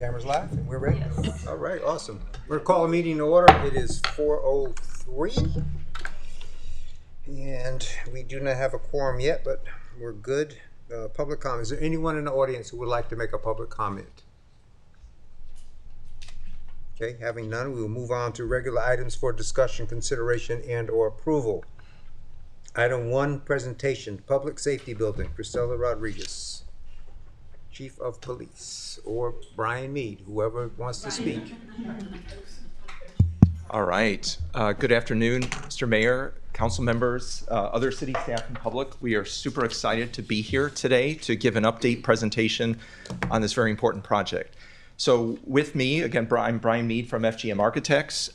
Cameras live, and we're ready? Yes. All right, awesome. We're gonna call a meeting to order. It is 4:03. And we do not have a quorum yet, but we're good. Public comment. Is there anyone in the audience who would like to make a public comment? Okay, having none, we will move on to regular items for discussion, consideration, and/or approval. Item 1, presentation, Public Safety Building, Priscilla Rodriguez, Chief of Police, or Brian Mead, whoever wants to speak. All right. Good afternoon, Mr. Mayor, council members, other city staff and public. We are super excited to be here today to give an update presentation on this very important project. So with me, again, I'm Brian Mead from FGM Architects.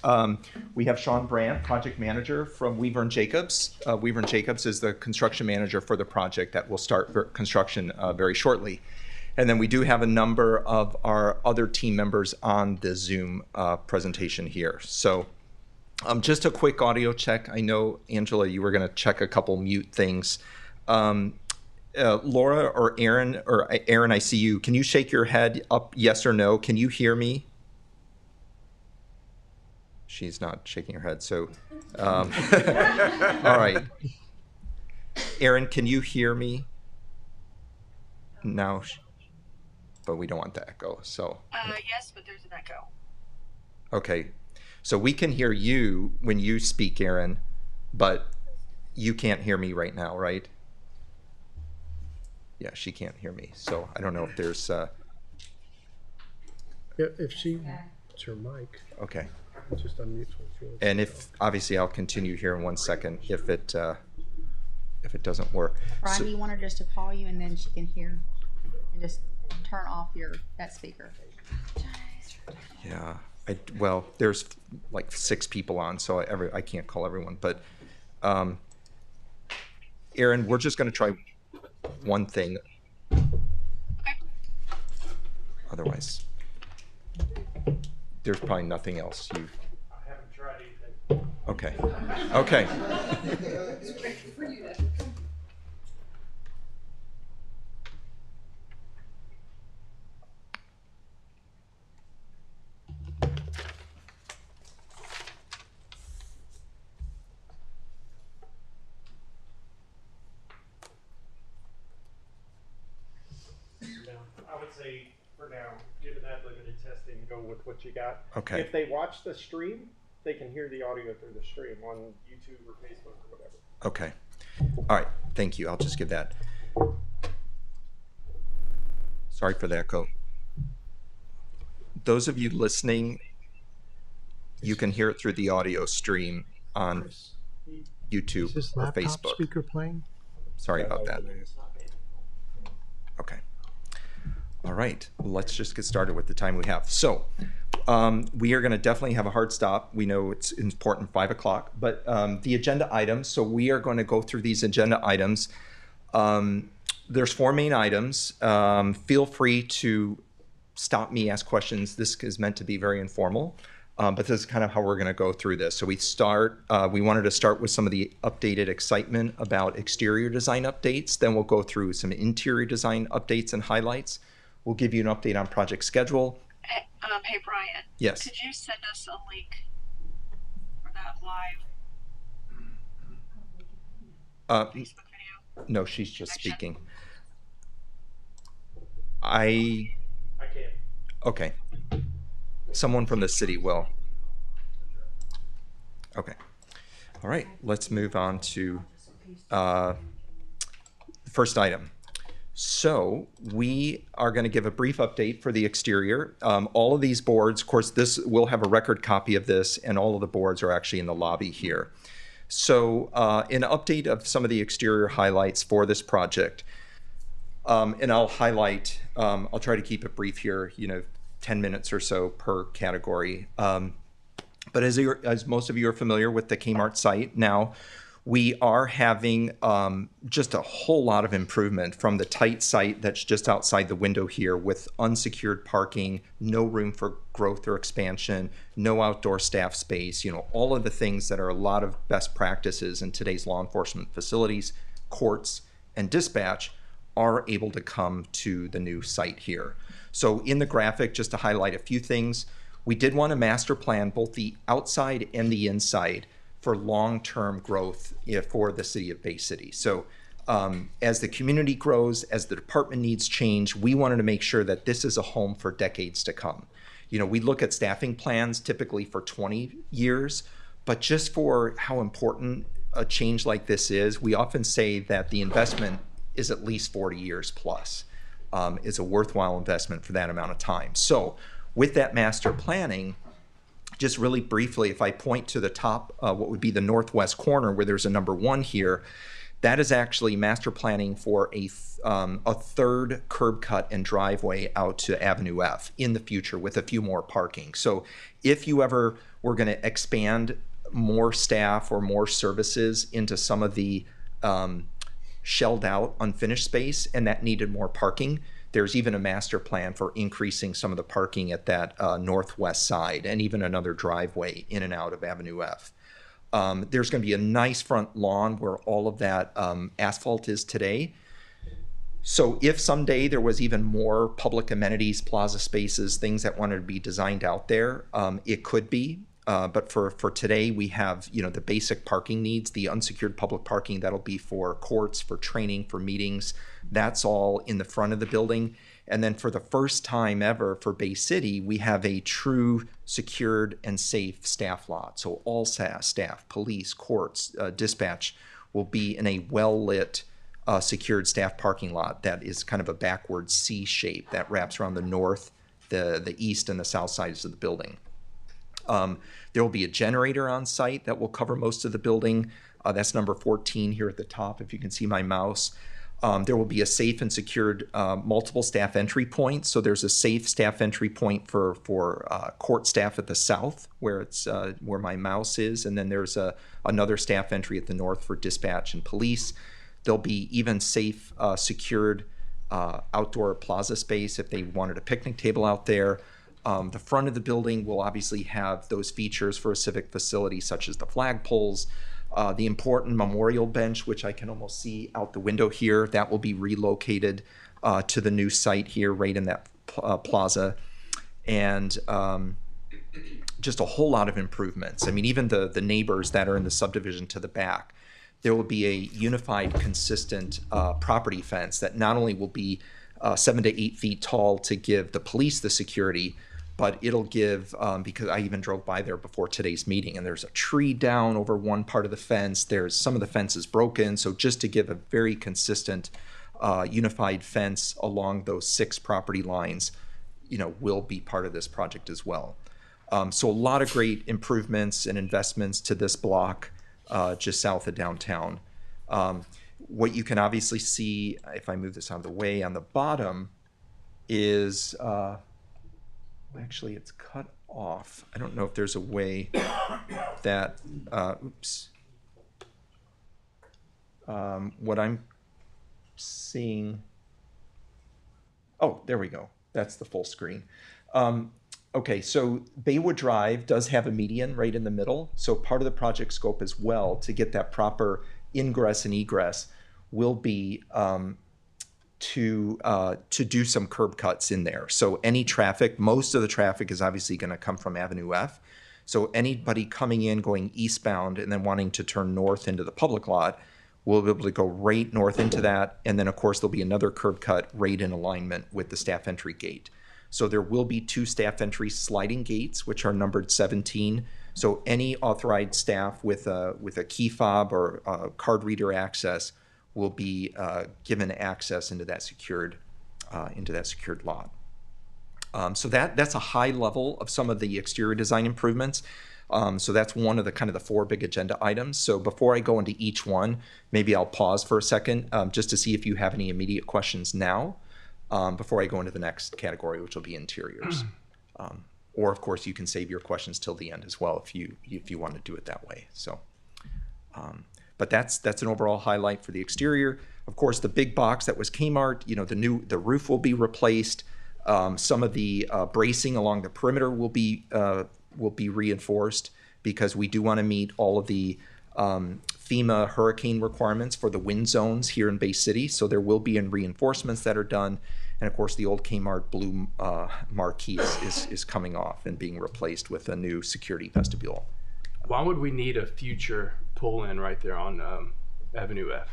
We have Sean Brandt, project manager from Weaver and Jacobs. Weaver and Jacobs is the construction manager for the project that will start construction very shortly. And then we do have a number of our other team members on the Zoom presentation here. So just a quick audio check. I know, Angela, you were going to check a couple mute things. Laura or Aaron, I see you. Can you shake your head up, yes or no? Can you hear me? She's not shaking her head, so. All right. Aaron, can you hear me? No. But we don't want the echo, so. Yes, but there's an echo. Okay, so we can hear you when you speak, Aaron, but you can't hear me right now, right? Yeah, she can't hear me, so I don't know if there's, Yeah, if she, it's her mic, okay. just unmute her. And if, obviously I'll continue here in 1 second if it doesn't work. Brian, So- do you want her just to call you and then she can hear? And just turn off that speaker. Yeah, well, there's like 6 people on, so I can't call everyone, but Aaron, we're just gonna try one thing. Otherwise, there's probably nothing else you. I haven't tried anything. Okay, okay. I would say for now, given that limited testing, go with what you got. Okay. If they watch the stream, they can hear the audio through the stream on YouTube or Facebook or whatever. Okay. All right. Thank you. I'll just give that. Sorry for the echo. Those of you listening, you can hear it through the audio stream on YouTube Is this or laptop Facebook. speaker playing? Sorry about that. Okay. All right. Let's just get started with the time we have. So we are going to definitely have a hard stop. We know it's important, 5 o'clock, but the agenda items. So we are going to go through these agenda items. There's 4 main items. Feel free to stop me, ask questions. This is meant to be very informal, but this is kind of how we're going to go through this. So we wanted to start with some of the updated excitement about exterior design updates. Then we'll go through some interior design updates and highlights. We'll give you an update on project schedule. Hey, Brian. Yes. Could you send us a link for that live Facebook video? No, she's just speaking. I can't. Okay. Someone from the city will. Okay. All right, let's move on to the first item. So we are going to give a brief update for the exterior. All of these boards, of course, we'll have a record copy of this, and all of the boards are actually in the lobby here. So an update of some of the exterior highlights for this project. And I'll highlight, I'll try to keep it brief here, 10 minutes or so per category. But as most of you are familiar with the Kmart site now, we are having just a whole lot of improvement from the tight site that's just outside the window here with unsecured parking, no room for growth or expansion, no outdoor staff space, all of the things that are a lot of best practices in today's law enforcement facilities, courts, and dispatch are able to come to the new site here. So in the graphic, just to highlight a few things, we did want to master plan both the outside and the inside for long-term growth for the city of Bay City. So as the community grows, as the department needs change, we wanted to make sure that this is a home for decades to come. You know, we look at staffing plans typically for 20 years, but just for how important a change like this is, we often say that the investment is at least 40 years plus. Is a worthwhile investment for that amount of time. So with that master planning, just really briefly, if I point to the top, what would be the northwest corner where there's a number 1 here, that is actually master planning for a third curb cut and driveway out to Avenue F in the future with a few more parking. So if you ever were going to expand more staff or more services into some of the shelled out unfinished space and that needed more parking, there's even a master plan for increasing some of the parking at that northwest side and even another driveway in and out of Avenue F. There's going to be a nice front lawn where all of that asphalt is today. So if someday there was even more public amenities, plaza spaces, things that wanted to be designed out there, it could be. But for today, we have, you know, the basic parking needs, the unsecured public parking that'll be for courts, for training, for meetings. That's all in the front of the building. And then for the first time ever for Bay City, we have a true secured and safe staff lot. So all staff, police, courts, dispatch will be in a well-lit, secured staff parking lot that is kind of a backward C shape that wraps around the north, the east, and the south sides of the building. There will be a generator on site that will cover most of the building. That's number 14 here at the top, if you can see my mouse. There will be a safe and secured multiple staff entry points. So there's a safe staff entry point for court staff at the south, where it's where my mouse is, and then there's another staff entry at the north for dispatch and police. There'll be even safe, secured outdoor plaza space if they wanted a picnic table out there. The front of the building will obviously have those features for a civic facility, such as the flagpoles, the important memorial bench, which I can almost see out the window here. That will be relocated to the new site here, right in that plaza. And just a whole lot of improvements. I mean, even the neighbors that are in the subdivision to the back, there will be a unified, consistent property fence that not only will be 7 to 8 feet tall to give the police the security, but it'll give, because I even drove by there before today's meeting, and there's a tree down over one part of the fence. There's some of the fence is broken. So just to give a very consistent, unified fence along those 6 property lines, you know, will be part of this project as well. So a lot of great improvements and investments to this block just south of downtown. What you can obviously see, if I move this out of the way, on the bottom is, actually it's cut off. I don't know if there's a way that, what I'm seeing, oh, there we go. That's the full screen. Okay, so Baywood Drive does have a median right in the middle. So part of the project scope as well, to get that proper ingress and egress, will be to do some curb cuts in there. So any traffic, most of the traffic is obviously going to come from Avenue F. So anybody coming in going eastbound and then wanting to turn north into the public lot will be able to go right north into that. And then of course there'll be another curb cut right in alignment with the staff entry gate. So there will be 2 staff entry sliding gates, which are numbered 17. So any authorized staff with a key fob or card reader access will be given access into that secured lot. So that's a high level of some of the exterior design improvements. So that's one of the kind of the 4 big agenda items. So before I go into each one, maybe I'll pause for a second just to see if you have any immediate questions now before I go into the next category, which will be interiors. Or of course you can save your questions till the end as well if you want to do it that way. So, but that's an overall highlight for the exterior. Of course, the big box that was Kmart, you know, the roof will be replaced. Some of the bracing along the perimeter will be reinforced because we do want to meet all of the FEMA hurricane requirements for the wind zones here in Bay City. So there will be reinforcements that are done. And of course, the old Kmart blue marquee is coming off and being replaced with a new security vestibule. Why would we need a future pull-in right there on Avenue F?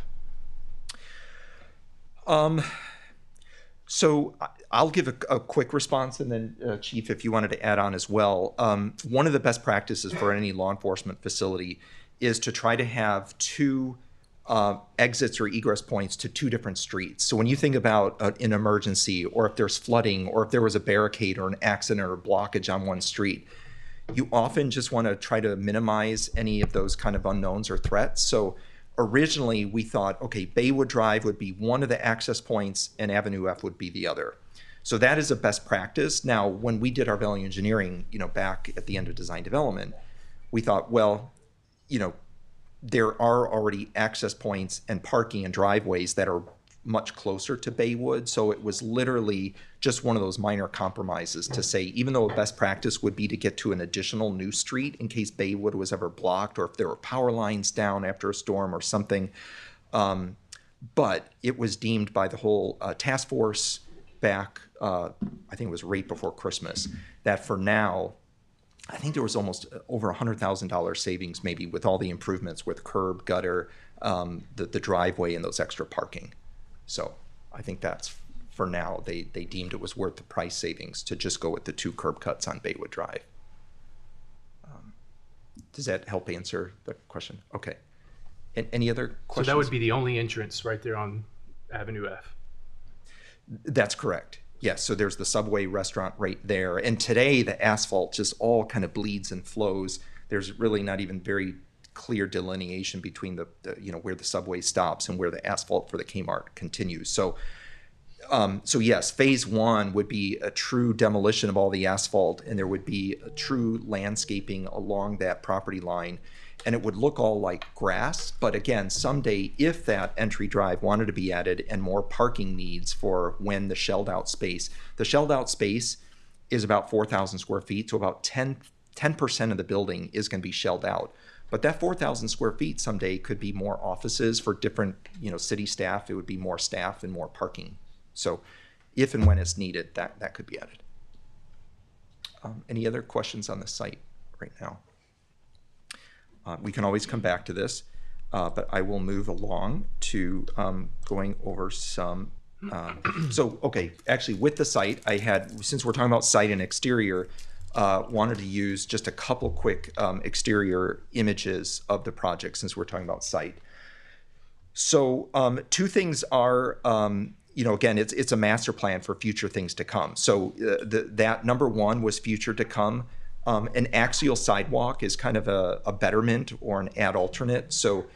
So I'll give a quick response, and then Chief, if you wanted to add on as well. One of the best practices for any law enforcement facility is to try to have two exits or egress points to two different streets. So when you think about an emergency, or if there's flooding, or if there was a barricade or an accident or blockage on one street, you often just want to try to minimize any of those kind of unknowns or threats. So originally we thought, okay, Baywood Drive would be one of the access points and Avenue F would be the other. So that is a best practice. Now, when we did our value engineering, back at the end of design development, we thought, well, there are already access points and parking and driveways that are much closer to Baywood. So it was literally just one of those minor compromises to say, even though a best practice would be to get to an additional new street in case Baywood was ever blocked, or if there were power lines down after a storm or something. But it was deemed by the whole task force back, I think it was right before Christmas, that for now, I think there was almost over $100,000 savings maybe with all the improvements with curb, gutter, the driveway, and those extra parking. So I think that's, for now, they deemed it was worth the price savings to just go with the two curb cuts on Baywood Drive. Does that help answer the question? Okay. Any other questions? So that would be the only entrance right there on Avenue F. That's correct. Yes, so there's the Subway restaurant right there. And today the asphalt just all kind of bleeds and flows. There's really not even very clear delineation between the where the Subway stops and where the asphalt for the Kmart continues. So yes, phase one would be a true demolition of all the asphalt, and there would be a true landscaping along that property line. And it would look all like grass, but again, someday, if that entry drive wanted to be added and more parking needs for when the shelled out space is about 4,000 square feet, so about 10% of the building is going to be shelled out. But that 4,000 square feet someday could be more offices for different, city staff. It would be more staff and more parking. So if and when it's needed, that could be added. Any other questions on the site right now? We can always come back to this, but I will move along to going over some. Okay, actually with the site, since we're talking about site and exterior, wanted to use just a couple quick exterior images of the project since we're talking about site. So two things are, again, it's a master plan for future things to come. So that number one was future to come. An axial sidewalk is kind of a betterment or an ad alternate. So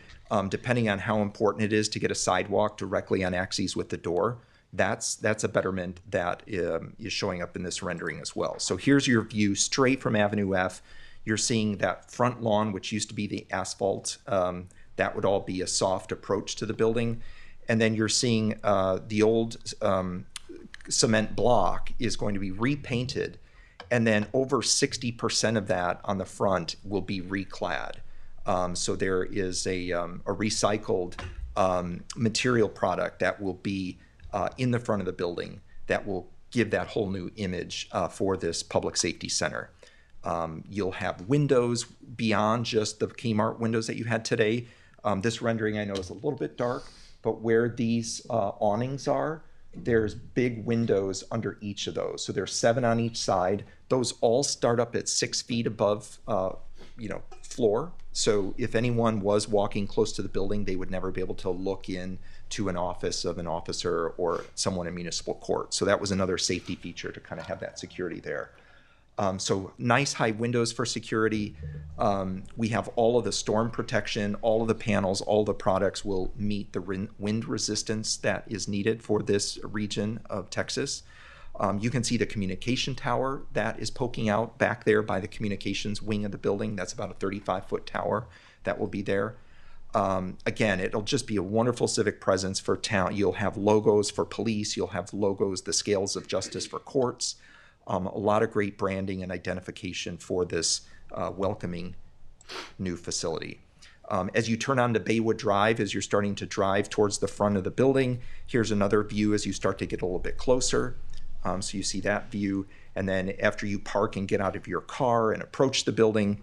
depending on how important it is to get a sidewalk directly on axes with the door, that's a betterment that is showing up in this rendering as well. So here's your view straight from Avenue F. You're seeing that front lawn, which used to be the asphalt. That would all be a soft approach to the building. And then you're seeing the old cement block is going to be repainted. And then over 60% of that on the front will be reclad. So there is a recycled material product that will be in the front of the building that will give that whole new image for this public safety center. You'll have windows beyond just the Kmart windows that you had today. This rendering I know is a little bit dark, but where these awnings are, there's big windows under each of those. So there's 7 on each side. Those all start up at 6 feet above, floor. So if anyone was walking close to the building, they would never be able to look in to an office of an officer or someone in municipal court. So that was another safety feature to kind of have that security there. So nice high windows for security. We have all of the storm protection, all of the panels, all the products will meet the wind resistance that is needed for this region of Texas. You can see the communication tower that is poking out back there by the communications wing of the building. That's about a 35-foot tower that will be there. Again, it'll just be a wonderful civic presence for town. You'll have logos for police. You'll have logos, the scales of justice for courts. A lot of great branding and identification for this welcoming new facility. As you turn onto Baywood Drive, as you're starting to drive towards the front of the building, here's another view as you start to get a little bit closer. So you see that view. And then after you park and get out of your car and approach the building,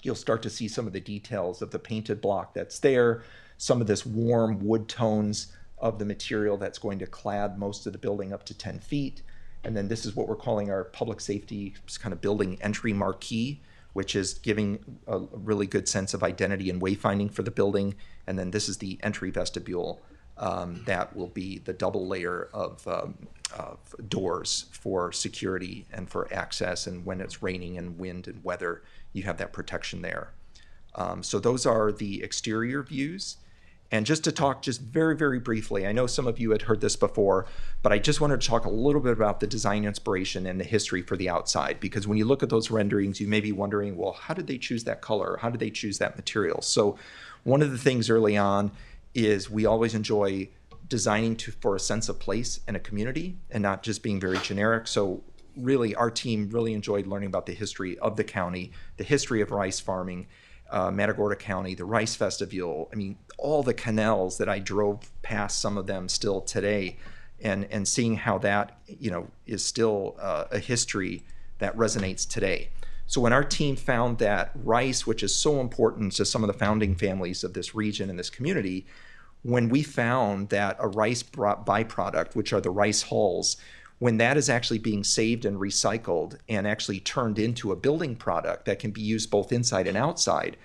you'll start to see some of the details of the painted block that's there, some of this warm wood tones of the material that's going to clad most of the building up to 10 feet. And then this is what we're calling our public safety kind of building entry marquee, which is giving a really good sense of identity and wayfinding for the building. And then this is the entry vestibule that will be the double layer of doors for security and for access. And when it's raining and wind and weather, you have that protection there. So those are the exterior views. And just to talk just very, very briefly, I know some of you had heard this before, but I just wanted to talk a little bit about the design inspiration and the history for the outside, because when you look at those renderings, you may be wondering, well, how did they choose that color? How did they choose that material? So one of the things early on is we always enjoy designing for a sense of place and a community and not just being very generic. So really, our team really enjoyed learning about the history of the county, the history of rice farming, Matagorda County, the rice vestibule. I mean, all the canals that I drove past, some of them still today, and seeing how that, you know, is still a history that resonates today. So when our team found that rice, which is so important to some of the founding families of this region and this community, when we found that a rice byproduct, which are the rice hulls, when that is actually being saved and recycled and actually turned into a building product that can be used both inside and outside,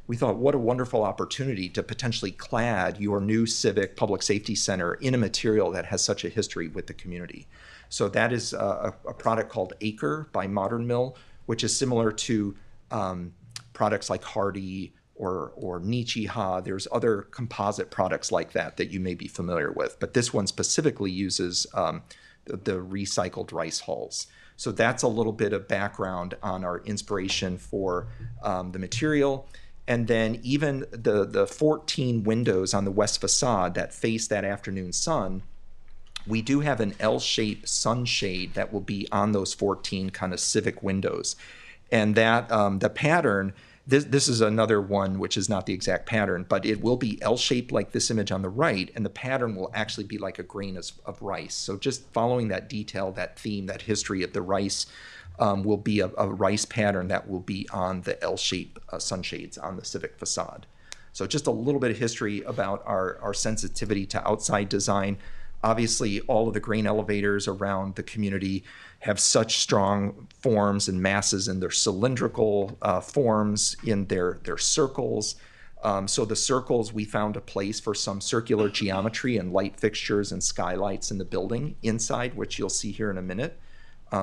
we thought, what a wonderful opportunity to potentially clad your new civic public safety center in a material that has such a history with the community. So that is a product called Acre by Modern Mill, which is similar to products like Hardy or Nichiha. There's other composite products like that that you may be familiar with, but this one specifically uses the recycled rice hulls. So that's a little bit of background on our inspiration for the material. And then even the 14 windows on the west facade that face that afternoon sun, we do have an L-shaped sunshade that will be on those 14 kind of civic windows. And that the pattern, this is another one which is not the exact pattern, but it will be L-shaped like this image on the right, and the pattern will actually be like a grain of rice. So just following that detail, that theme, that history of the rice will be a rice pattern that will be on the L-shaped sunshades on the civic facade. So just a little bit of history about our sensitivity to outside design. Obviously, all of the grain elevators around the community have such strong forms and masses in their cylindrical forms, in their circles. So the circles, we found a place for some circular geometry and light fixtures and skylights in the building inside, which you'll see here in a minute.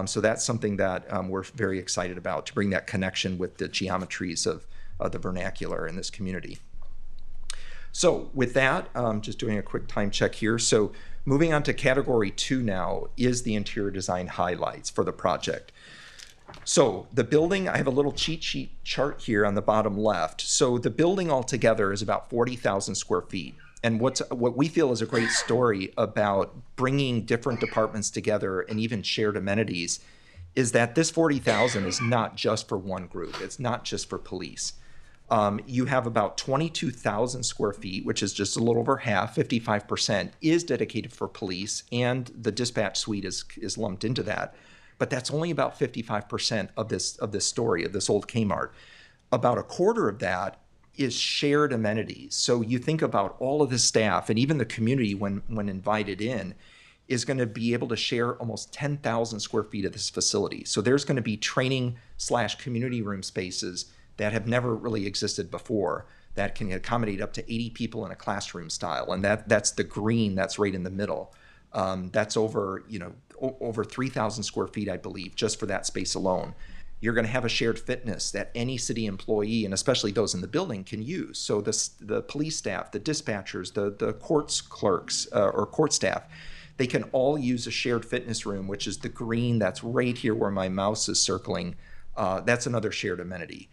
So that's something that we're very excited about, to bring that connection with the geometries of the vernacular in this community. So with that, just doing a quick time check here. So moving on to category 2 now is the interior design highlights for the project. So the building, I have a little cheat sheet chart here on the bottom left. So the building altogether is about 40,000 square feet. And what we feel is a great story about bringing different departments together and even shared amenities is that this 40,000 is not just for one group. It's not just for police. You have about 22,000 square feet, which is just a little over half, 55%, is dedicated for police, and the dispatch suite is lumped into that. But that's only about 55% of this story, of this old Kmart. About a quarter of that is shared amenities. So you think about all of the staff and even the community when invited in is going to be able to share almost 10,000 square feet of this facility. So there's going to be training/community room spaces that have never really existed before that can accommodate up to 80 people in a classroom style. And that's the green that's right in the middle. That's over 3,000 square feet, I believe, just for that space alone. You're going to have a shared fitness that any city employee, and especially those in the building, can use. So the police staff, the dispatchers, the courts clerks or court staff, they can all use a shared fitness room, which is the green that's right here where my mouse is circling. That's another shared amenity.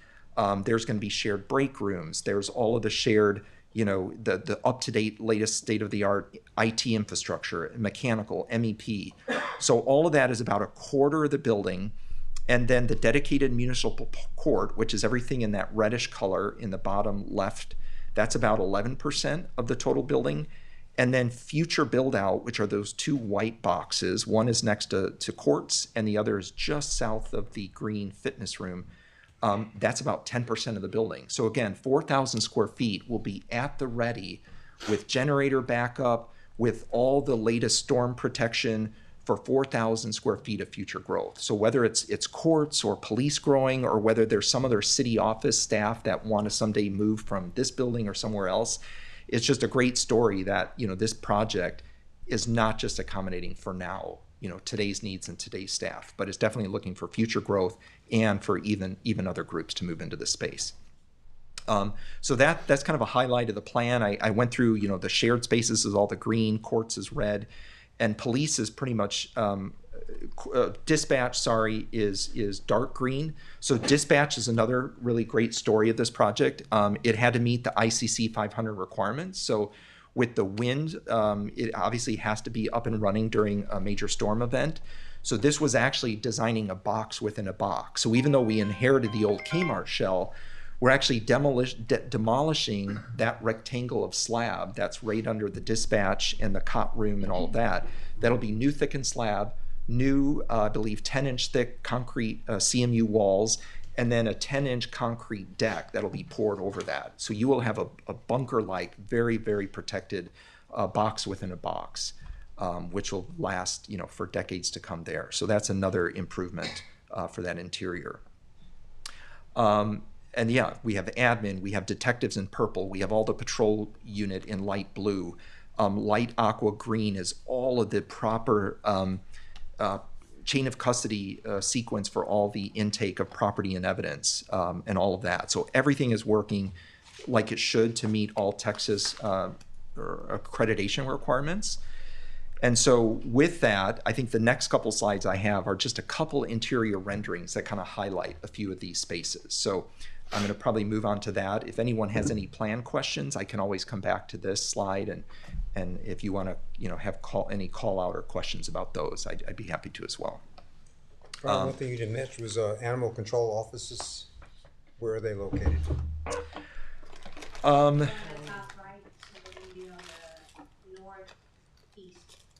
There's going to be shared break rooms. There's all of the shared, the up-to-date, latest state-of-the-art IT infrastructure, mechanical, MEP. So all of that is about a quarter of the building. And then the dedicated municipal court, which is everything in that reddish color in the bottom left, that's about 11% of the total building. And then future build out, which are those two white boxes. One is next to courts and the other is just south of the green fitness room. That's about 10% of the building. So again, 4,000 square feet will be at the ready with generator backup, with all the latest storm protection for 4,000 square feet of future growth. So whether it's courts or police growing, or whether there's some other city office staff that want to someday move from this building or somewhere else, it's just a great story that, you know, this project is not just accommodating for now, you know, today's needs and today's staff, but it's definitely looking for future growth and for even other groups to move into the space. So that's kind of a highlight of the plan. I went through, you know, the shared spaces is all the green, courts is red, and police is pretty much dispatch, is dark green. So dispatch is another really great story of this project. It had to meet the ICC 500 requirements. So with the wind, it obviously has to be up and running during a major storm event. So this was actually designing a box within a box. So even though we inherited the old Kmart shell, we're actually demolishing that rectangle of slab that's right under the dispatch and the cot room and all of that. That'll be new thickened slab, new, I believe, 10-inch thick concrete CMU walls, and then a 10-inch concrete deck that'll be poured over that. So you will have a bunker-like, very, very protected box within a box, which will last, you know, for decades to come there. So that's another improvement for that interior. And yeah, we have admin, we have detectives in purple, we have all the patrol unit in light blue. Light aqua green is all of the proper chain of custody sequence for all the intake of property and evidence and all of that. So everything is working like it should to meet all Texas accreditation requirements. And so with that, I think the next couple slides I have are just a couple interior renderings that kind of highlight a few of these spaces. So I'm going to probably move on to that. If anyone has any plan questions, I can always come back to this slide, and if you want to, you know, have any call out or questions about those, I'd be happy to as well. One thing you didn't mention was animal control offices. Where are they located?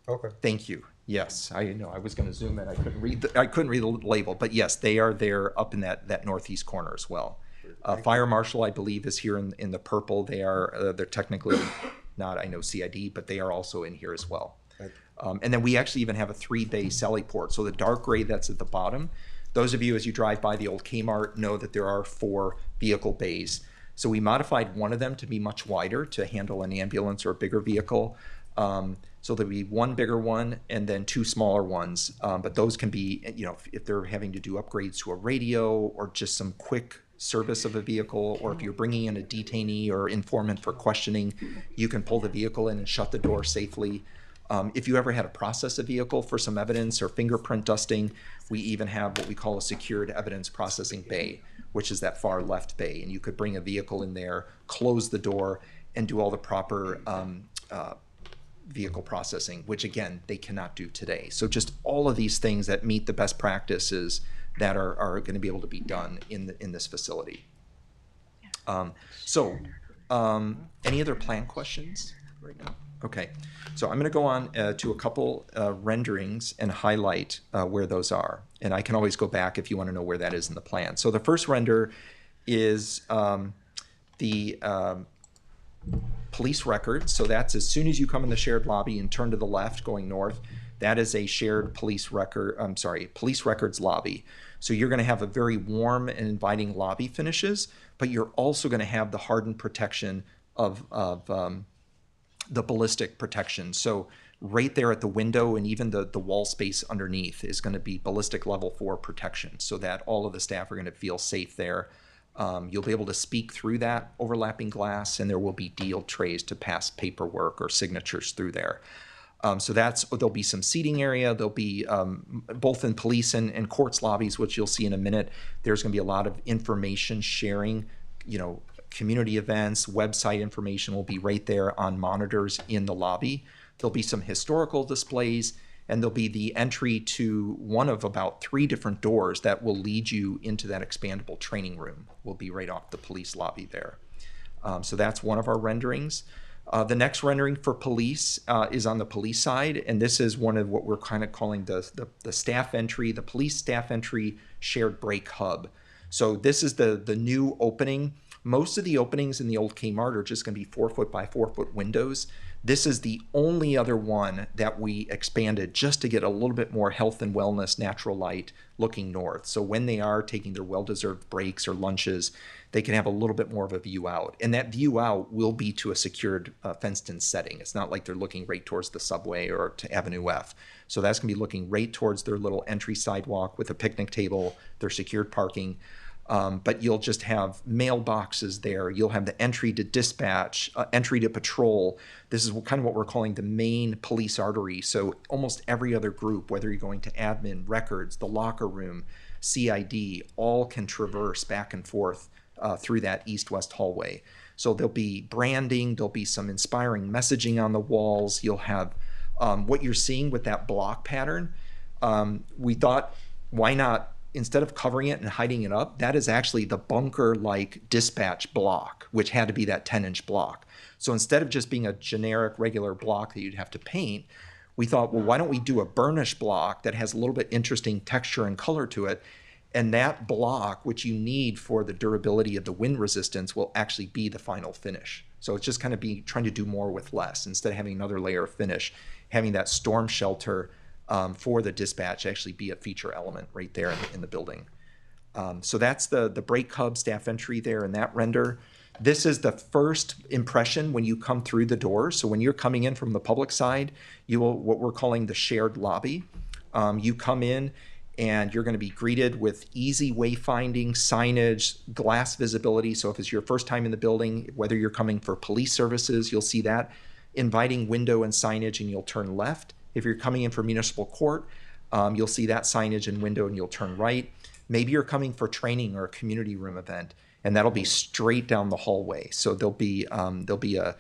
Okay. Thank you. Yes, I know. I was going to zoom in. I couldn't read the label, but yes, they are there up in that northeast corner as well. Fire marshal, I believe, is here in the purple. They're technically not, I know, CID, but they are also in here as well. And then we actually even have a 3-bay Sally port. So the dark gray that's at the bottom, those of you as you drive by the old Kmart know that there are 4 vehicle bays. So we modified one of them to be much wider to handle an ambulance or a bigger vehicle. So there'll be one bigger one and then 2 smaller ones. But those can be, you know, if they're having to do upgrades to a radio or just some quick service of a vehicle, or if you're bringing in a detainee or informant for questioning, you can pull the vehicle in and shut the door safely. If you ever had to process a vehicle for some evidence or fingerprint dusting, we even have what we call a secured evidence processing bay, which is that far left bay. And you could bring a vehicle in there, close the door, and do all the proper vehicle processing, which again, they cannot do today. So just all of these things that meet the best practices that are going to be able to be done in this facility. Any other plan questions right now? Okay, so I'm going to go on to a couple renderings and highlight where those are. And I can always go back if you want to know where that is in the plan. So the first render is the police record. So that's as soon as you come in the shared lobby and turn to the left going north, that is a shared police records lobby. So you're going to have a very warm and inviting lobby finishes, but you're also going to have the hardened protection of the ballistic protection. So right there at the window and even the wall space underneath is going to be ballistic level 4 protection, so that all of the staff are going to feel safe there. You'll be able to speak through that overlapping glass, and there will be deal trays to pass paperwork or signatures through there. So there'll be some seating area. There'll be both in police and courts lobbies, which you'll see in a minute. There's going to be a lot of information sharing, you know, community events, website information will be right there on monitors in the lobby. There'll be some historical displays, and there'll be the entry to one of about 3 different doors that will lead you into that expandable training room. Will be right off the police lobby there. So that's one of our renderings. The next rendering for police is on the police side, and this is one of what we're kind of calling the staff entry, the police staff entry shared break hub. So this is the new opening. Most of the openings in the old Kmart are just going to be 4-foot by 4-foot windows. This is the only other one that we expanded just to get a little bit more health and wellness, natural light looking north. So when they are taking their well-deserved breaks or lunches, they can have a little bit more of a view out. And that view out will be to a secured fenced-in setting. It's not like they're looking right towards the subway or to Avenue F. So that's going to be looking right towards their little entry sidewalk with a picnic table, their secured parking. But you'll just have mailboxes there. You'll have the entry to dispatch, entry to patrol. This is kind of what we're calling the main police artery. So almost every other group, whether you're going to admin, records, the locker room, CID, all can traverse back and forth through that east-west hallway. So there'll be branding, there'll be some inspiring messaging on the walls. You'll have what you're seeing with that block pattern. We thought, why not, instead of covering it and hiding it up, that is actually the bunker-like dispatch block, which had to be that 10-inch block. So instead of just being a generic regular block that you'd have to paint, we thought, well, why don't we do a burnish block that has a little bit interesting texture and color to it? And that block, which you need for the durability of the wind resistance, will actually be the final finish. So it's just kind of trying to do more with less. Instead of having another layer of finish, having that storm shelter for the dispatch actually be a feature element right there in the building. So that's the break hub staff entry there in that render. This is the first impression when you come through the door. So when you're coming in from the public side, you will, what we're calling the shared lobby. You come in and you're going to be greeted with easy wayfinding, signage, glass visibility. So if it's your first time in the building, whether you're coming for police services, you'll see that inviting window and signage, and you'll turn left. If you're coming in for municipal court, you'll see that signage and window, and you'll turn right. Maybe you're coming for training or a community room event, and that'll be straight down the hallway. So there'll be a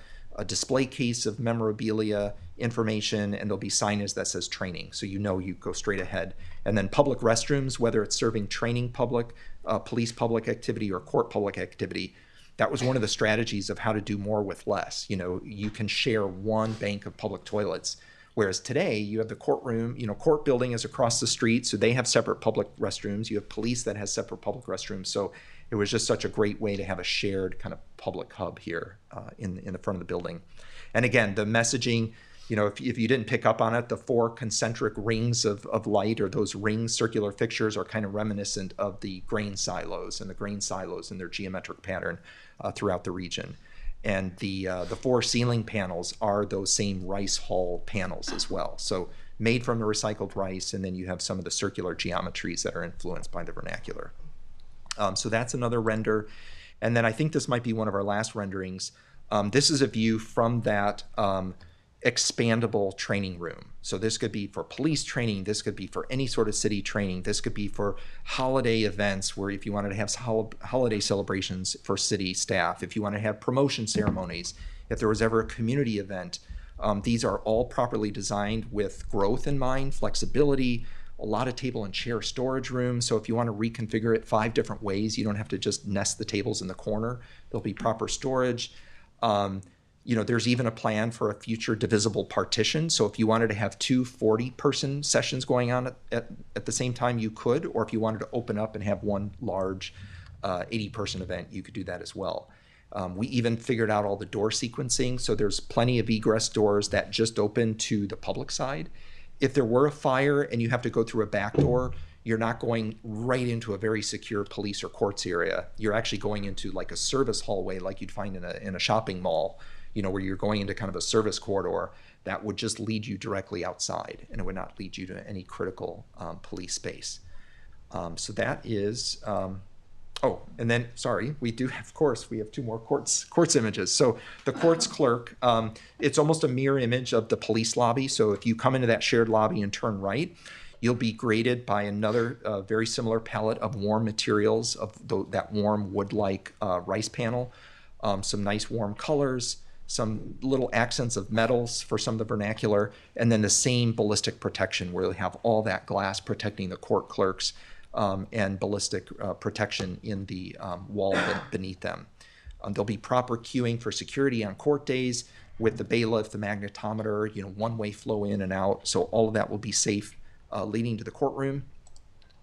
display case of memorabilia, information, and there'll be signage that says training. So you know you go straight ahead. And then public restrooms, whether it's serving training public, police public activity, or court public activity, that was one of the strategies of how to do more with less. You know, you can share one bank of public toilets. Whereas today you have the courtroom, court building is across the street, so they have separate public restrooms. You have police that has separate public restrooms. So it was just such a great way to have a shared kind of public hub here in the front of the building. And again, the messaging, if you didn't pick up on it, the 4 concentric rings of light, or those ring circular fixtures, are kind of reminiscent of the grain silos and their geometric pattern throughout the region. And the 4 ceiling panels are those same rice hull panels as well. So made from the recycled rice, and then you have some of the circular geometries that are influenced by the vernacular. So that's another render. And then I think this might be one of our last renderings. This is a view from that expandable training room. So this could be for police training, this could be for any sort of city training, this could be for holiday events, where if you wanted to have holiday celebrations for city staff, if you want to have promotion ceremonies, if there was ever a community event, these are all properly designed with growth in mind, flexibility, a lot of table and chair storage rooms. So if you want to reconfigure it 5 different ways, you don't have to just nest the tables in the corner. There'll be proper storage. There's even a plan for a future divisible partition. So if you wanted to have 2 40-person sessions going on at the same time, you could. Or if you wanted to open up and have one large 80-person event, you could do that as well. We even figured out all the door sequencing. So there's plenty of egress doors that just open to the public side. If there were a fire and you have to go through a back door, you're not going right into a very secure police or courts area. You're actually going into like a service hallway, like you'd find in a shopping mall, where you're going into kind of a service corridor that would just lead you directly outside, and it would not lead you to any critical police space. So that is, and then, sorry, we do have, of course, we have 2 more courts images. So the courts clerk, it's almost a mirror image of the police lobby. So if you come into that shared lobby and turn right, you'll be greeted by another very similar palette of warm materials of that warm wood-like rice panel, some nice warm colors, some little accents of metals for some of the vernacular, and then the same ballistic protection where we have all that glass protecting the court clerks and ballistic protection in the wall beneath them. There'll be proper queuing for security on court days with the bailiff, the magnetometer, one-way flow in and out. So all of that will be safe leading to the courtroom.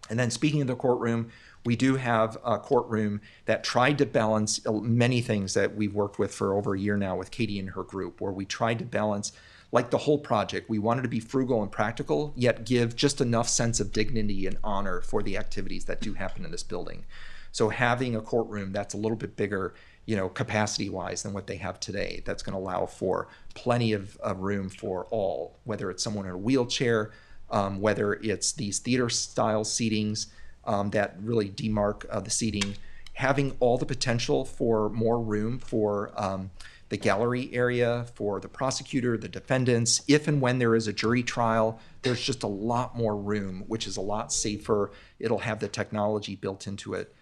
And then speaking of the courtroom, we do have a courtroom that tried to balance many things that we've worked with for over a year now with Katie and her group, where we tried to balance, like the whole project, we wanted to be frugal and practical, yet give just enough sense of dignity and honor for the activities that do happen in this building. So having a courtroom that's a little bit bigger, capacity-wise than what they have today, that's going to allow for plenty of room for all, whether it's someone in a wheelchair, whether it's these theater-style seatings that really demark the seating, having all the potential for more room for the gallery area, for the prosecutor, the defendants. If and when there is a jury trial, there's just a lot more room, which is a lot safer. It'll have the technology built into it,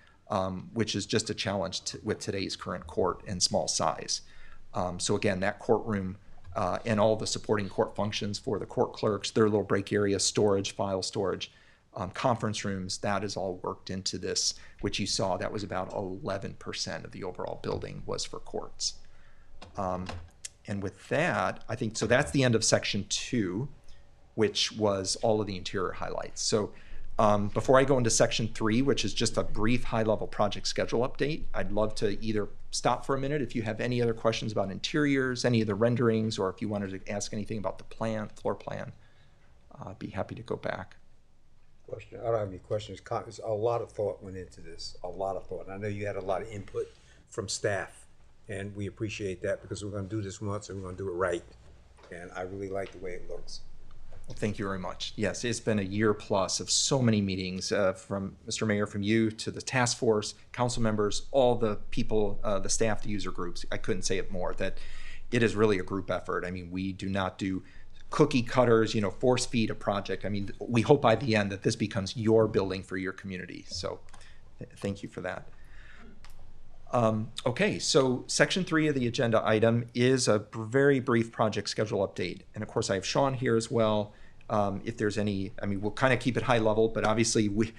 which is just a challenge with today's current court and small size. So again, that courtroom and all the supporting court functions for the court clerks, their little break area, storage, file storage, conference rooms, that is all worked into this, which you saw, that was about 11% of the overall building was for courts. And with that, I think, so that's the end of section 2, which was all of the interior highlights. So before I go into section 3, which is just a brief high-level project schedule update, I'd love to either stop for a minute if you have any other questions about interiors, any of the renderings, or if you wanted to ask anything about the floor plan, I'd be happy to go back. Question. I don't have any questions. A lot of thought went into this, a lot of thought. And I know you had a lot of input from staff, and we appreciate that because we're going to do this once and we're going to do it right. And I really like the way it looks. Well, thank you very much. Yes, it's been a year plus of so many meetings from Mr. Mayor, from you to the task force, council members, all the people, the staff, the user groups. I couldn't say it more, that it is really a group effort. I mean, we do not do cookie cutters, force feed a project. I mean, we hope by the end that this becomes your building for your community. So thank you for that. Okay, so section 3 of the agenda item is a very brief project schedule update. And of course I have Sean here as well. If there's any, we'll kind of keep it high level, but obviously we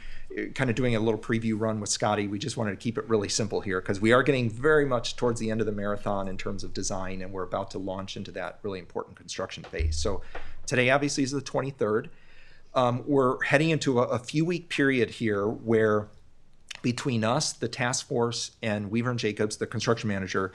kind of doing a little preview run with Scotty. We just wanted to keep it really simple here because we are getting very much towards the end of the marathon in terms of design, and we're about to launch into that really important construction phase. So today obviously is the 23rd. We're heading into a few week period here where between us, the task force, and Weaver and Jacobs, the construction manager,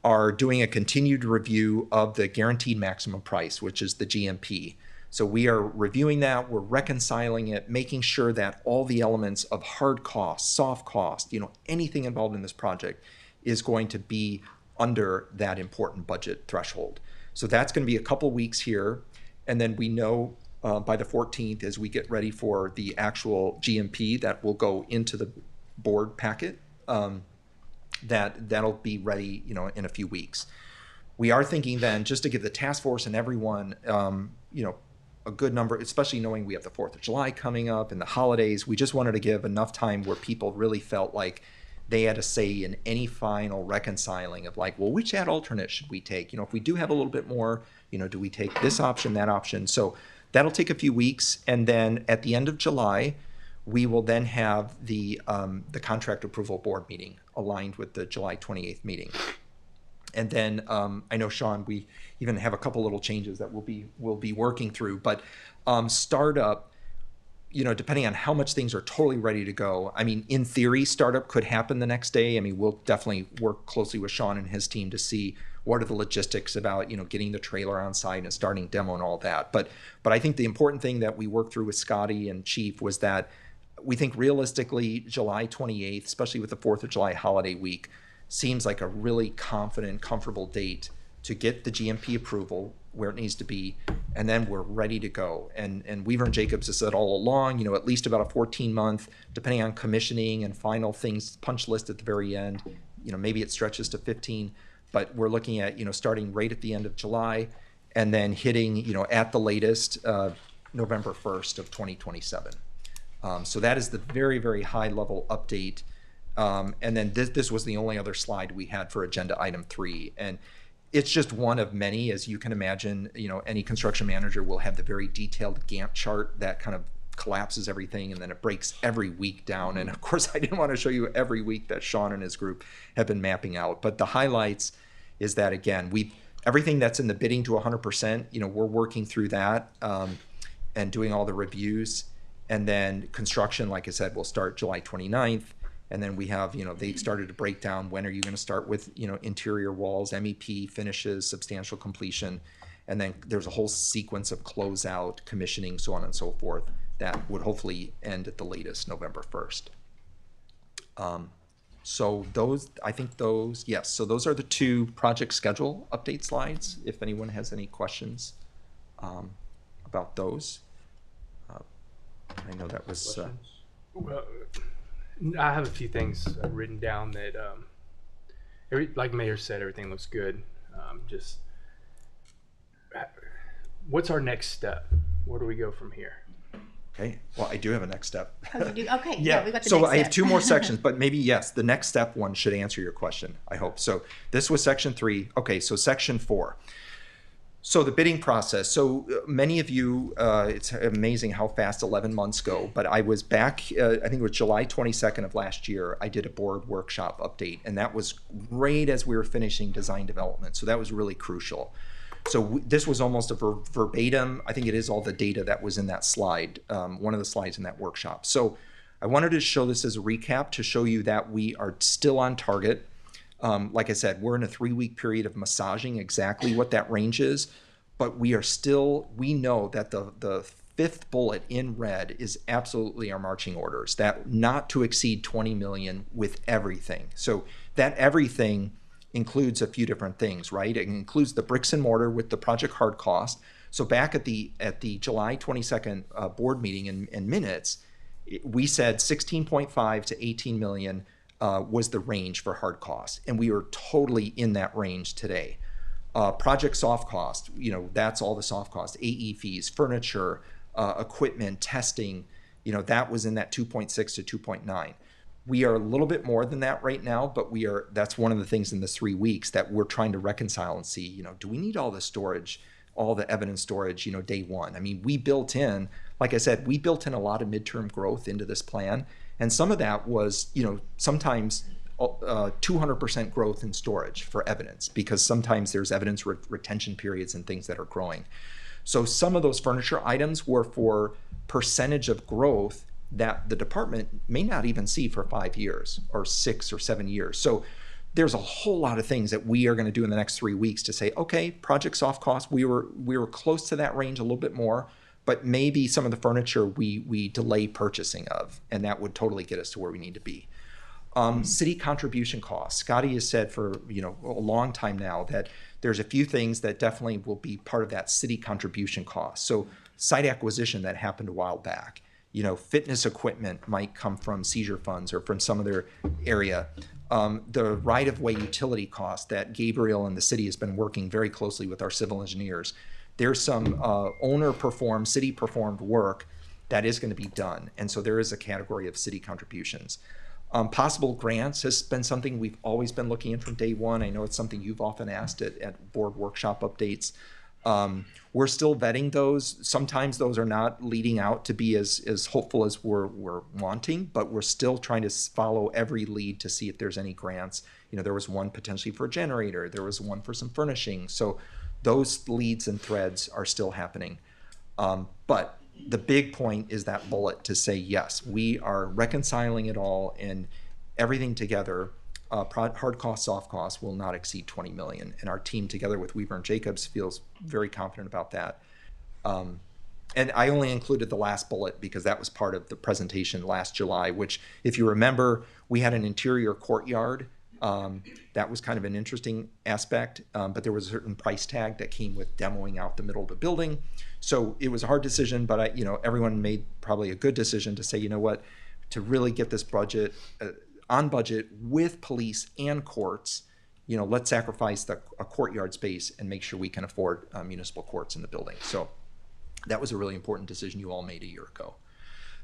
are doing a continued review of the guaranteed maximum price, which is the GMP. So we are reviewing that, we're reconciling it, making sure that all the elements of hard cost, soft cost, anything involved in this project is going to be under that important budget threshold. So that's going to be a couple weeks here. And then we know by the 14th, as we get ready for the actual GMP that will go into the board packet, that'll be ready, in a few weeks. We are thinking then, just to give the task force and everyone, a good number, especially knowing we have the 4th of July coming up and the holidays, we just wanted to give enough time where people really felt like they had a say in any final reconciling of like, well, which ad alternate should we take? If we do have a little bit more, do we take this option, that option? So that'll take a few weeks. And then at the end of July, we will then have the contract approval board meeting aligned with the July 28th meeting. And then I know, Sean, we even have a couple little changes that we'll be working through. But startup, depending on how much things are totally ready to go, in theory, startup could happen the next day. We'll definitely work closely with Sean and his team to see what are the logistics about, getting the trailer on site and starting demo and all that. But I think the important thing that we worked through with Scotty and Chief was that we think realistically July 28th, especially with the 4th of July holiday week, seems like a really confident, comfortable date to get the GMP approval where it needs to be, and then we're ready to go. And Weaver and Jacobs has said all along, at least about a 14-month, depending on commissioning and final things, punch list at the very end, maybe it stretches to 15, but we're looking at, starting right at the end of July and then hitting, at the latest, November 1st of 2027. So that is the very, very high level update. And then this was the only other slide we had for agenda item 3. And it's just one of many, as you can imagine. You know, any construction manager will have the very detailed Gantt chart that kind of collapses everything, and then it breaks every week down. And of course, I didn't want to show you every week that Sean and his group have been mapping out. But the highlights is that, again, everything that's in the bidding to 100%, you know, we're working through that and doing all the reviews. And then construction, like I said, will start July 29th. And then we have, you know, they've started to break down when are you going to start with, you know, interior walls, MEP, finishes, substantial completion. And then there's a whole sequence of closeout, commissioning, so on and so forth, that would hopefully end at the latest November 1st. So those, I think those, yes, so those are the two project schedule update slides, if anyone has any questions about those. I know that was... Well, I have a few things written down that, like Mayor said, everything looks good. Just, what's our next step? Where do we go from here? Okay, well, I do have a next step. Oh, you do? Okay, yeah, we got the So next I have step. two more sections, but maybe, yes, the next step one should answer your question, I hope. So this was section 3. Okay, so section 4. So the bidding process. So many of you, it's amazing how fast 11 months go, but I was back, I think it was July 22nd of last year, I did a board workshop update, and that was right as we were finishing design development. So that was really crucial. So this was almost a verbatim, I think it is all the data that was in that slide, one of the slides in that workshop. So I wanted to show this as a recap to show you that we are still on target. Like I said, we're in a 3-week period of massaging exactly what that range is, but we know that the 5th bullet in red is absolutely our marching orders, that not to exceed 20 million with everything. So that everything includes a few different things, right? It includes the bricks and mortar with the project hard cost. So back at the July 22nd board meeting in minutes, we said 16.5 to 18 million was the range for hard costs, and we are totally in that range today. Project soft cost, you know, that's all the soft costs, AE fees, furniture, equipment, testing, you know, that was in that 2.6 to 2.9. We are a little bit more than that right now, but that's one of the things in the 3 weeks that we're trying to reconcile and see, you know, do we need all the storage, all the evidence storage, you know, day one? I mean, we built in, like I said, we built in a lot of midterm growth into this plan. And some of that was, you know, sometimes 200% growth in storage for evidence, because sometimes there's evidence retention periods and things that are growing. So some of those furniture items were for percentage of growth that the department may not even see for 5 years or 6 or 7 years. So there's a whole lot of things that we are going to do in the next 3 weeks to say, okay, project soft cost, we were close to that range a little bit more, but maybe some of the furniture we delay purchasing of, and that would totally get us to where we need to be. City contribution costs. Scotty has said for, you know, a long time now that there's a few things that definitely will be part of that city contribution cost. So site acquisition that happened a while back. You know, fitness equipment might come from seizure funds or from some other area. The right-of-way utility cost that Gabriel and the city has been working very closely with our civil engineers. There's some owner-performed, city-performed work that is going to be done. And so there is a category of city contributions. Possible grants has been something we've always been looking in from day one. I know it's something you've often asked at board workshop updates. We're still vetting those. Sometimes those are not leading out to be as hopeful as we're wanting, but we're still trying to follow every lead to see if there's any grants. You know, there was one potentially for a generator. There was one for some furnishing. So those leads and threads are still happening. But the big point is that bullet to say, yes, we are reconciling it all, and everything together, hard costs, soft costs will not exceed 20 million. And our team together with Weaver and Jacobs feels very confident about that. And I only included the last bullet because that was part of the presentation last July, which, if you remember, we had an interior courtyard. That was kind of an interesting aspect, but there was a certain price tag that came with demoing out the middle of the building. So it was a hard decision, but everyone made probably a good decision to say, you know what, to really get this budget on budget with police and courts, let's sacrifice a courtyard space and make sure we can afford municipal courts in the building. So that was a really important decision you all made a year ago.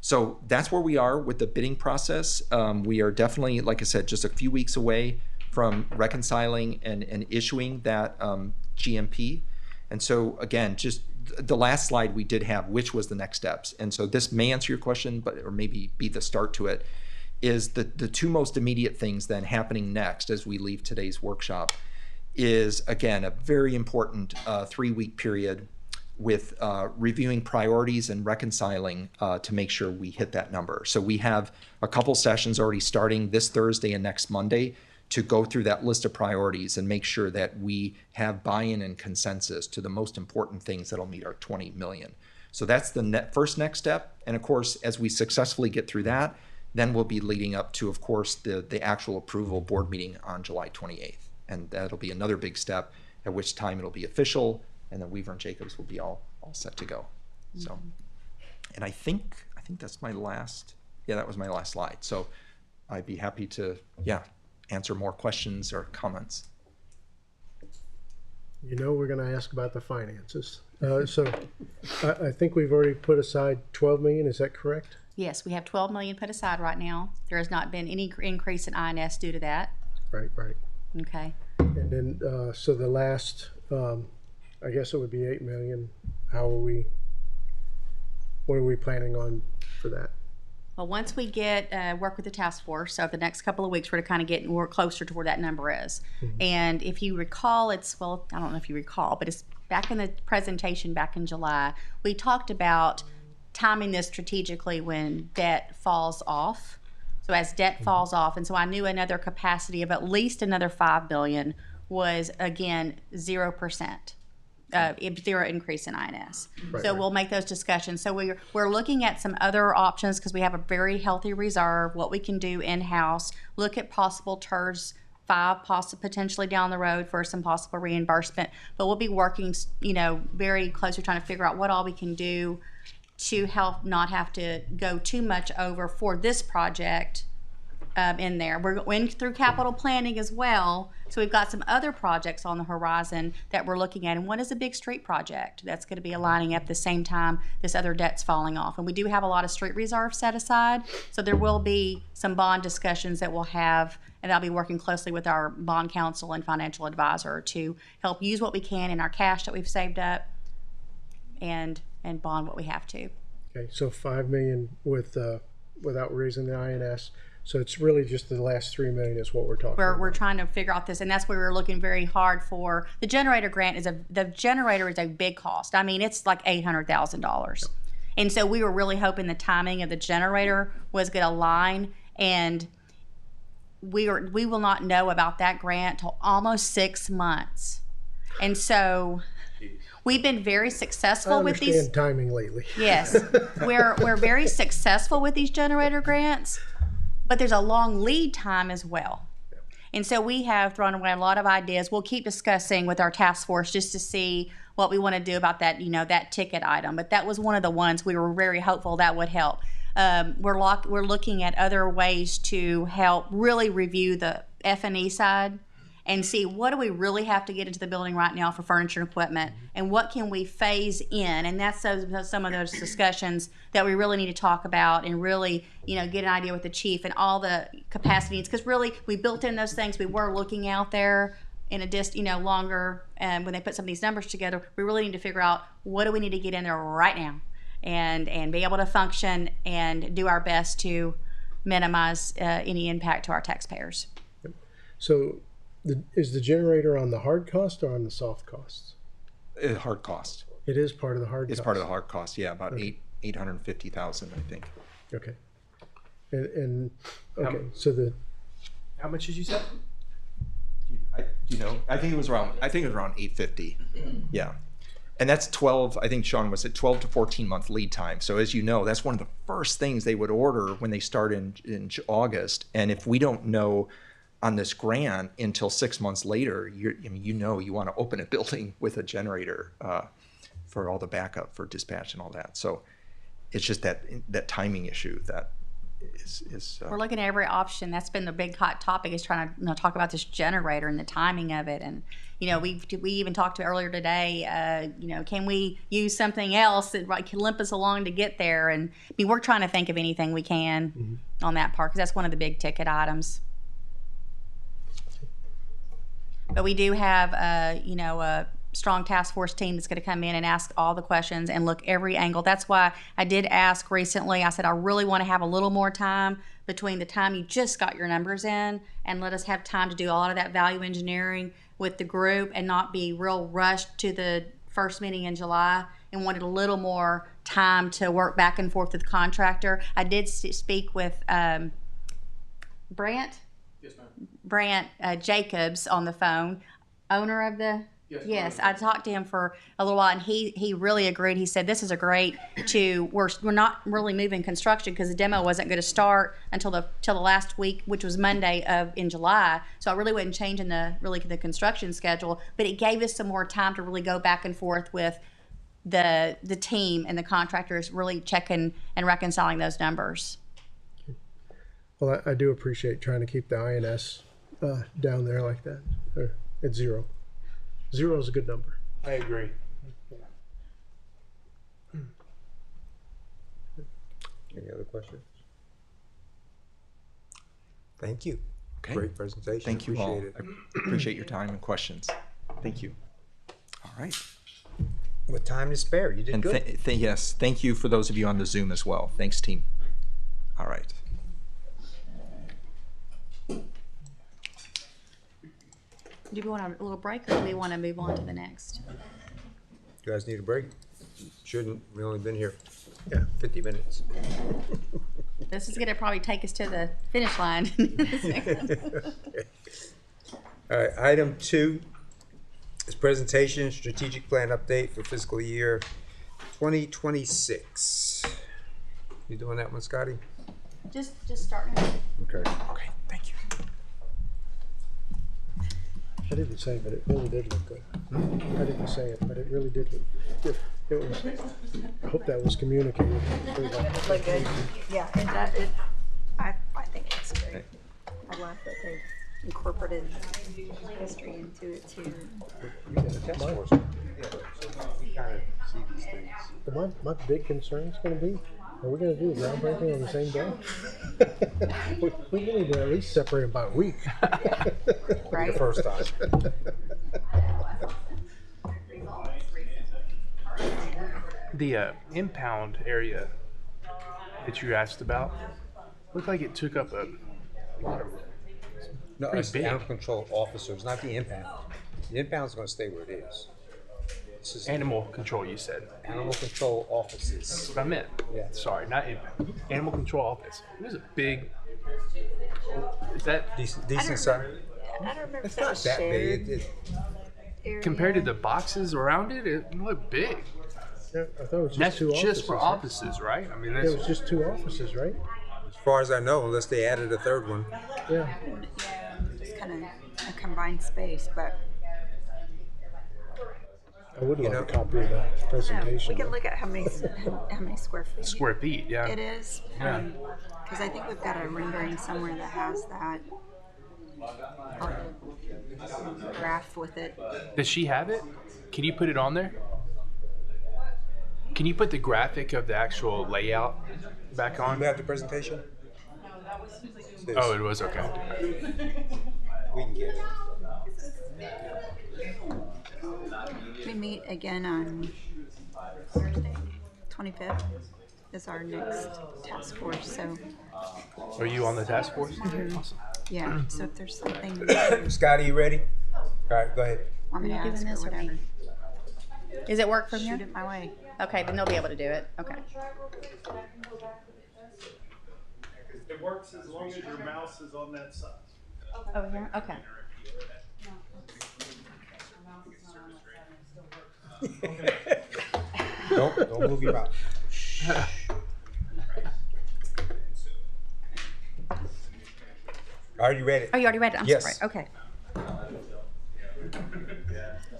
So that's where we are with the bidding process. We are definitely, like I said, just a few weeks away from reconciling and issuing that GMP. And so again, just the last slide we did have, which was the next steps. And so this may answer your question, but or maybe be the start to it, is the two most immediate things then happening next as we leave today's workshop is, again, a very important 3-week period with reviewing priorities and reconciling to make sure we hit that number. So we have a couple sessions already starting this Thursday and next Monday to go through that list of priorities and make sure that we have buy-in and consensus to the most important things that'll meet our 20 million. So that's the first next step. And of course, as we successfully get through that, then we'll be leading up to, of course, the actual approval board meeting on July 28th. And that'll be another big step, at which time it'll be official, and then Weaver and Jacobs will be all set to go. So, and I think that's my last, that was my last slide. So I'd be happy to, answer more questions or comments. You know, we're going to ask about the finances. So I think we've already put aside 12 million. Is that correct? Yes, we have 12 million put aside right now. There has not been any increase in INS due to that. Right. Okay. And then, so the last, I guess it would be 8 million. What are we planning on for that? Well, once we get work with the task force, so the next couple of weeks, we're to kind of get more closer to where that number is. And if you recall, I don't know if you recall, but it's back in the presentation back in July, we talked about timing this strategically when debt falls off. So as debt falls off, and so I knew another capacity of at least another 5 billion was, again, 0%. Zero increase in INS. So we'll make those discussions. So we're looking at some other options because we have a very healthy reserve, what we can do in-house, look at possible TERS 5 potentially down the road for some possible reimbursement. But we'll be working, very closely trying to figure out what all we can do to help not have to go too much over for this project in there. We're going through capital planning as well. So we've got some other projects on the horizon that we're looking at. And one is a big street project that's going to be aligning up the same time this other debt's falling off. And we do have a lot of street reserve set aside. So there will be some bond discussions that we'll have, and I'll be working closely with our bond counsel and financial advisor to help use what we can in our cash that we've saved up and bond what we have to. Okay, so 5 million without raising the INS. So it's really just the last 3 million is what we're talking about. We're trying to figure out this, and that's where we're looking very hard for. The generator grant the generator is a big cost. I mean, it's like $800,000. And so we were really hoping the timing of the generator was going to align, and we will not know about that grant till almost 6 months. And so we've been very successful with these. I understand timing lately. Yes, we're very successful with these generator grants, but there's a long lead time as well. And so we have thrown away a lot of ideas. We'll keep discussing with our task force just to see what we want to do about that, that ticket item. But that was one of the ones we were very hopeful that would help. We're looking at other ways to help really review the F&E side and see what do we really have to get into the building right now for furniture and equipment, and what can we phase in. And that's some of those discussions that we really need to talk about and really, get an idea with the chief and all the capacity needs. Because really, we built in those things. We were looking out there in a longer, and when they put some of these numbers together, we really need to figure out what do we need to get in there right now and be able to function and do our best to minimize any impact to our taxpayers. So is the generator on the hard cost or on the soft costs? Hard cost. It is part of the hard cost. It's part of the hard cost, about 850,000, I think. Okay. And so How much did you say? I think it was around 850. Yeah. And that's 12, I think Sean was at 12 to 14 month lead time. So as you know, that's one of the first things they would order when they start in August. And if we don't know on this grant until 6 months later, you want to open a building with a generator for all the backup for dispatch and all that. So it's just that timing issue that is we're looking at every option. That's been the big hot topic, is trying to talk about this generator and the timing of it. And we even talked to earlier today. Can we use something else that can limp us along to get there? And we're trying to think of anything we can on that part, because that's one of the big ticket items. But we do have a strong task force team that's going to come in and ask all the questions and look every angle. That's why I did ask recently. I said I really want to have a little more time between the time you just got your numbers in and let us have time to do a lot of that value engineering with the group and not be real rushed to the first meeting in July, and wanted a little more time to work back and forth with the contractor. I did speak with Brant Jacobs on the phone, owner of the. Yes, I talked to him for a little while, and he really agreed. He said this is a great we're not really moving construction because the demo wasn't going to start until the last week, which was Monday in July. So I really wasn't changing the construction schedule, but it gave us some more time to really go back and forth with the team and the contractors, really checking and reconciling those numbers. Well, I do appreciate trying to keep the INS down there like that, or at 0. 0 is a good number. I agree. Any other questions? Thank you. Okay. Great presentation. Thank you all. Appreciate it. I appreciate your time and questions. Thank you. All right. With time to spare, you did And good. yes, thank you for those of you on the Zoom as well. Thanks, team. All right. Do we want a little break, or do we want to move on to the next? You guys need a break? Shouldn't. We only been here 50 minutes. This is going to probably take us to the finish line. All right, item 2 is presentation, strategic plan update for fiscal year 2026. You doing that one, Scotty? just starting. Okay. Okay, thank you. I didn't say it, but it really did look good. I didn't say it, but it really did look good. It was, I hope that was communicated. Look good. Yeah, I think it's great. I love that they incorporated history into it too. My big concern is going to be, are we going to do a groundbreaking on the same day? we need to at least separate them by a week. The first time. The impound area that you asked about looked like it took up a lot of. No, Pretty it's the big. animal control officers, not the impound. The impound's gonna stay where it is. This is Animal control, you said. animal control offices. That's what I meant. Yeah. Sorry, not impound. Animal control office. It was a big. Is that Decent size. I don't remember It's if that not was that shared big. area. compared to the boxes around it? It looked big. Yeah, I thought it was just That's two offices. just for right? offices, right? I mean, It that's was just 2 offices, right? As far as I know, unless they added a third one. Yeah. It's kind of a combined space, but I would You love know- a copy of that presentation. we can look at how many square feet square feet. Yeah. it is. Yeah. Because I think we've got a rendering somewhere that has that graph with it. Does she have it? Can you put it on there? Can you put the graphic of the actual layout back on? You have the presentation? This. Oh, it was okay. We can get it. We meet again on Thursday, 25th is our next task force. So Are you on the task force? Mm-hmm. Awesome. yeah, so if there's something you Scotty, you ready? All right, go ahead. want me to Are you ask doing or this or whatever, me? Does it work from shoot here? it my way. Okay, then they'll be able to do it. Okay. It works as long as your mouse is on that side. Over here? Okay. Don't move your mouth. Are you ready? Oh, you already read it? I'm Yes. sorry. Okay.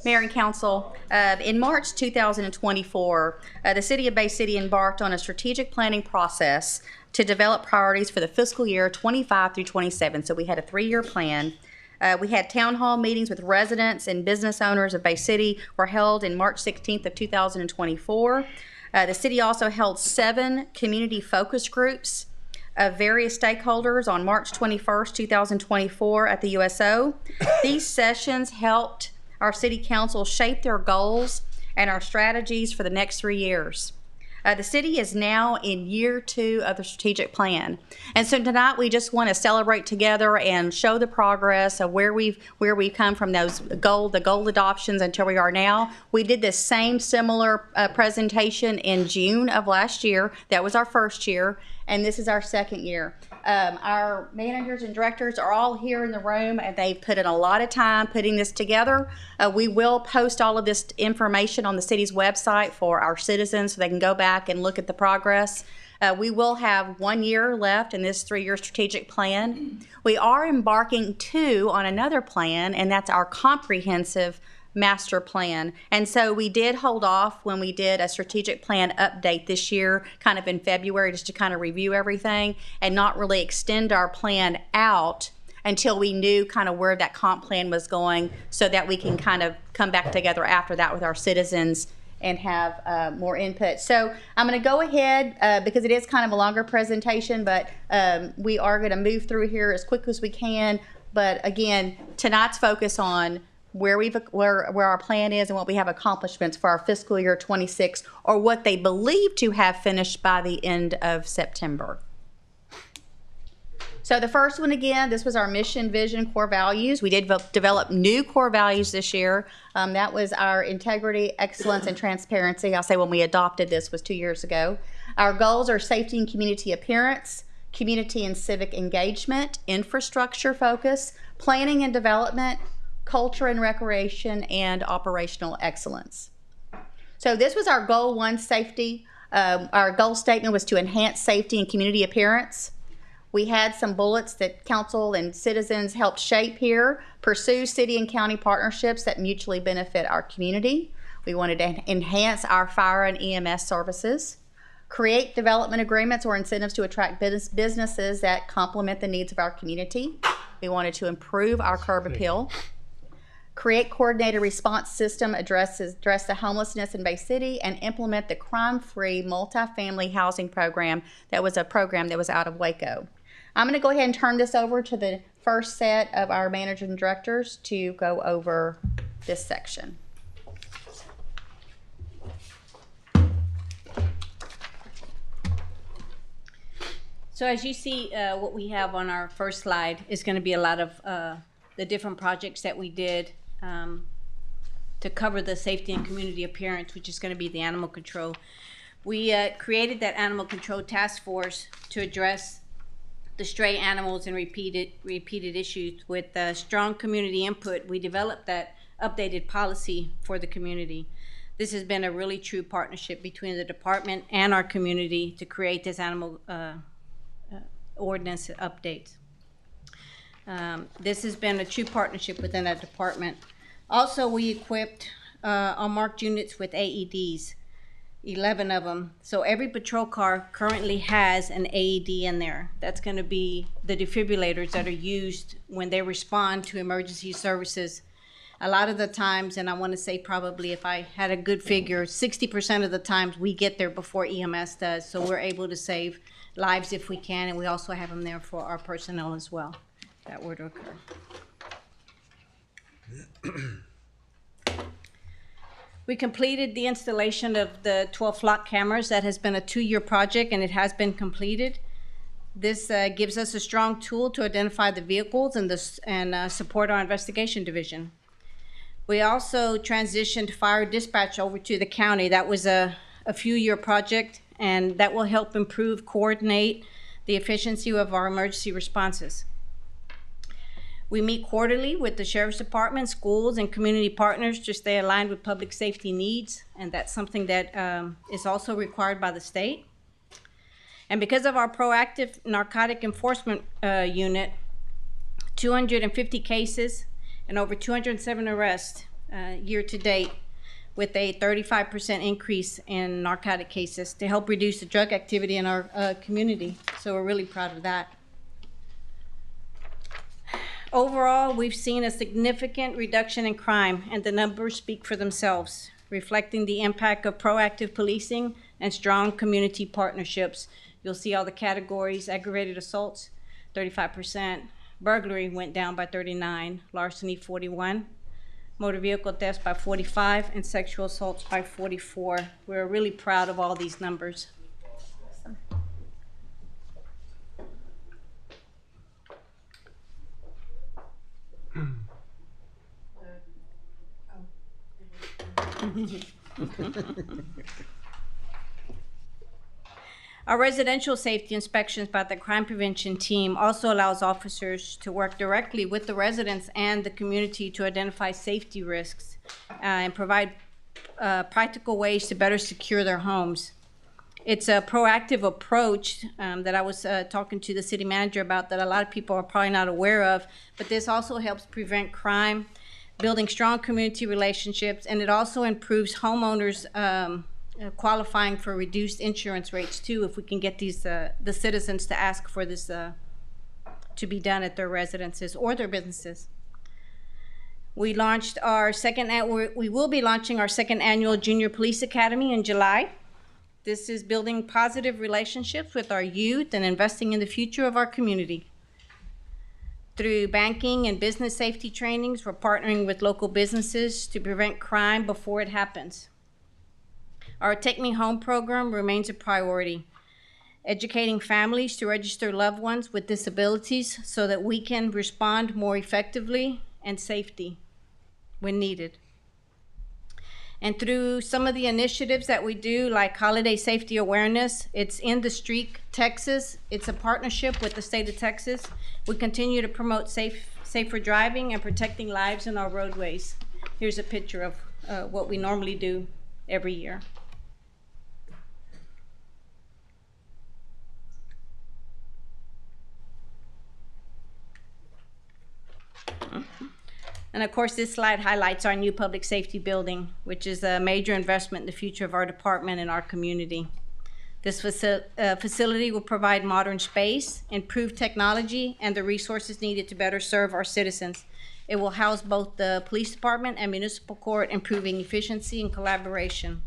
Mayor and Council, in March 2024, the City of Bay City embarked on a strategic planning process to develop priorities for the fiscal year 25 through 27. So we had a 3-year plan. We had town hall meetings with residents and business owners of Bay City were held in March 16th of 2024. The city also held 7 community focus groups of various stakeholders on March 21st, 2024 at the USO. These sessions helped our city council shape their goals and our strategies for the next 3 years. The city is now in year 2 of the strategic plan. And so tonight we just want to celebrate together and show the progress of where we've come from the goal adoptions until we are now. We did this same similar presentation in June of last year. That was our first year, and this is our second year. Our managers and directors are all here in the room, and they've put in a lot of time putting this together. We will post all of this information on the city's website for our citizens so they can go back and look at the progress. We will have 1 year left in this 3-year strategic plan. We are embarking too on another plan, and that's our comprehensive master plan. And so we did hold off when we did a strategic plan update this year, kind of in February, just to kind of review everything and not really extend our plan out until we knew kind of where that comp plan was going, so that we can kind of come back together after that with our citizens and have more input. So I'm going to go ahead because it is kind of a longer presentation, but we are going to move through here as quick as we can. But again, tonight's focus on where our plan is and what we have accomplishments for our fiscal year 26, or what they believe to have finished by the end of September. So the first one, again, this was our mission, vision, core values. We did develop new core values this year. That was our integrity, excellence, and transparency. I'll say when we adopted this was 2 years ago. Our goals are safety and community appearance, community and civic engagement, infrastructure focus, planning and development, culture and recreation, and operational excellence. So this was our goal 1, safety. Our goal statement was to enhance safety and community appearance. We had some bullets that council and citizens helped shape here. Pursue city and county partnerships that mutually benefit our community. We wanted to enhance our fire and EMS services. Create development agreements or incentives to attract businesses that complement the needs of our community. We wanted to improve our curb appeal. Create coordinated response system, address the homelessness in Bay City, and implement the crime-free multifamily housing program that was out of Waco. I'm going to go ahead and turn this over to the first set of our managers and directors to go over this section. So as you see, what we have on our first slide is going to be a lot of the different projects that we did to cover the safety and community appearance, which is going to be the animal control. We created that animal control task force to address the stray animals and repeated issues. With strong community input, we developed that updated policy for the community. This has been a really true partnership between the department and our community to create this animal ordinance updates. This has been a true partnership within that department. Also, we equipped unmarked units with AEDs, 11 of them. So every patrol car currently has an AED in there. That's going to be the defibrillators that are used when they respond to emergency services. A lot of the times, and I want to say probably, if I had a good figure, 60% of the times we get there before EMS does. So we're able to save lives if we can, and we also have them there for our personnel as well, if that were to occur. We completed the installation of the 12 flock cameras. That has been a 2-year project, and it has been completed. This gives us a strong tool to identify the vehicles and support our investigation division. We also transitioned fire dispatch over to the county. That was a few-year project, and that will help coordinate the efficiency of our emergency responses. We meet quarterly with the Sheriff's Department, schools, and community partners to stay aligned with public safety needs, and that's something that is also required by the state. And because of our proactive narcotic enforcement unit, 250 cases and over 207 arrests year to date, with a 35% increase in narcotic cases to help reduce the drug activity in our community. So we're really proud of that. Overall, we've seen a significant reduction in crime, and the numbers speak for themselves, reflecting the impact of proactive policing and strong community partnerships You'll see all the categories: aggravated assaults, 35%, burglary went down by 39, larceny 41, motor vehicle thefts by 45, and sexual assaults by 44. We're really proud of all these numbers. Our residential safety inspections by the crime prevention team also allows officers to work directly with the residents and the community to identify safety risks and provide practical ways to better secure their homes. It's a proactive approach that I was talking to the city manager about that a lot of people are probably not aware of, but this also helps prevent crime, building strong community relationships, and it also improves homeowners qualifying for reduced insurance rates too, if we can get these the citizens to ask for this to be done at their residences or their businesses. We launched our we will be launching our second annual Junior Police Academy in July. This is building positive relationships with our youth and investing in the future of our community. Through banking and business safety trainings, we're partnering with local businesses to prevent crime before it happens. Our Take Me Home program remains a priority, educating families to register loved ones with disabilities so that we can respond more effectively and safely when needed. And through some of the initiatives that we do, like Holiday Safety Awareness, it's In the Street Texas. It's a partnership with the state of Texas. We continue to promote safer driving and protecting lives in our roadways. Here's a picture of what we normally do every year. And of course, this slide highlights our new public safety building, which is a major investment in the future of our department and our community. This facility will provide modern space, improved technology, and the resources needed to better serve our citizens. It will house both the police department and municipal court, improving efficiency and collaboration.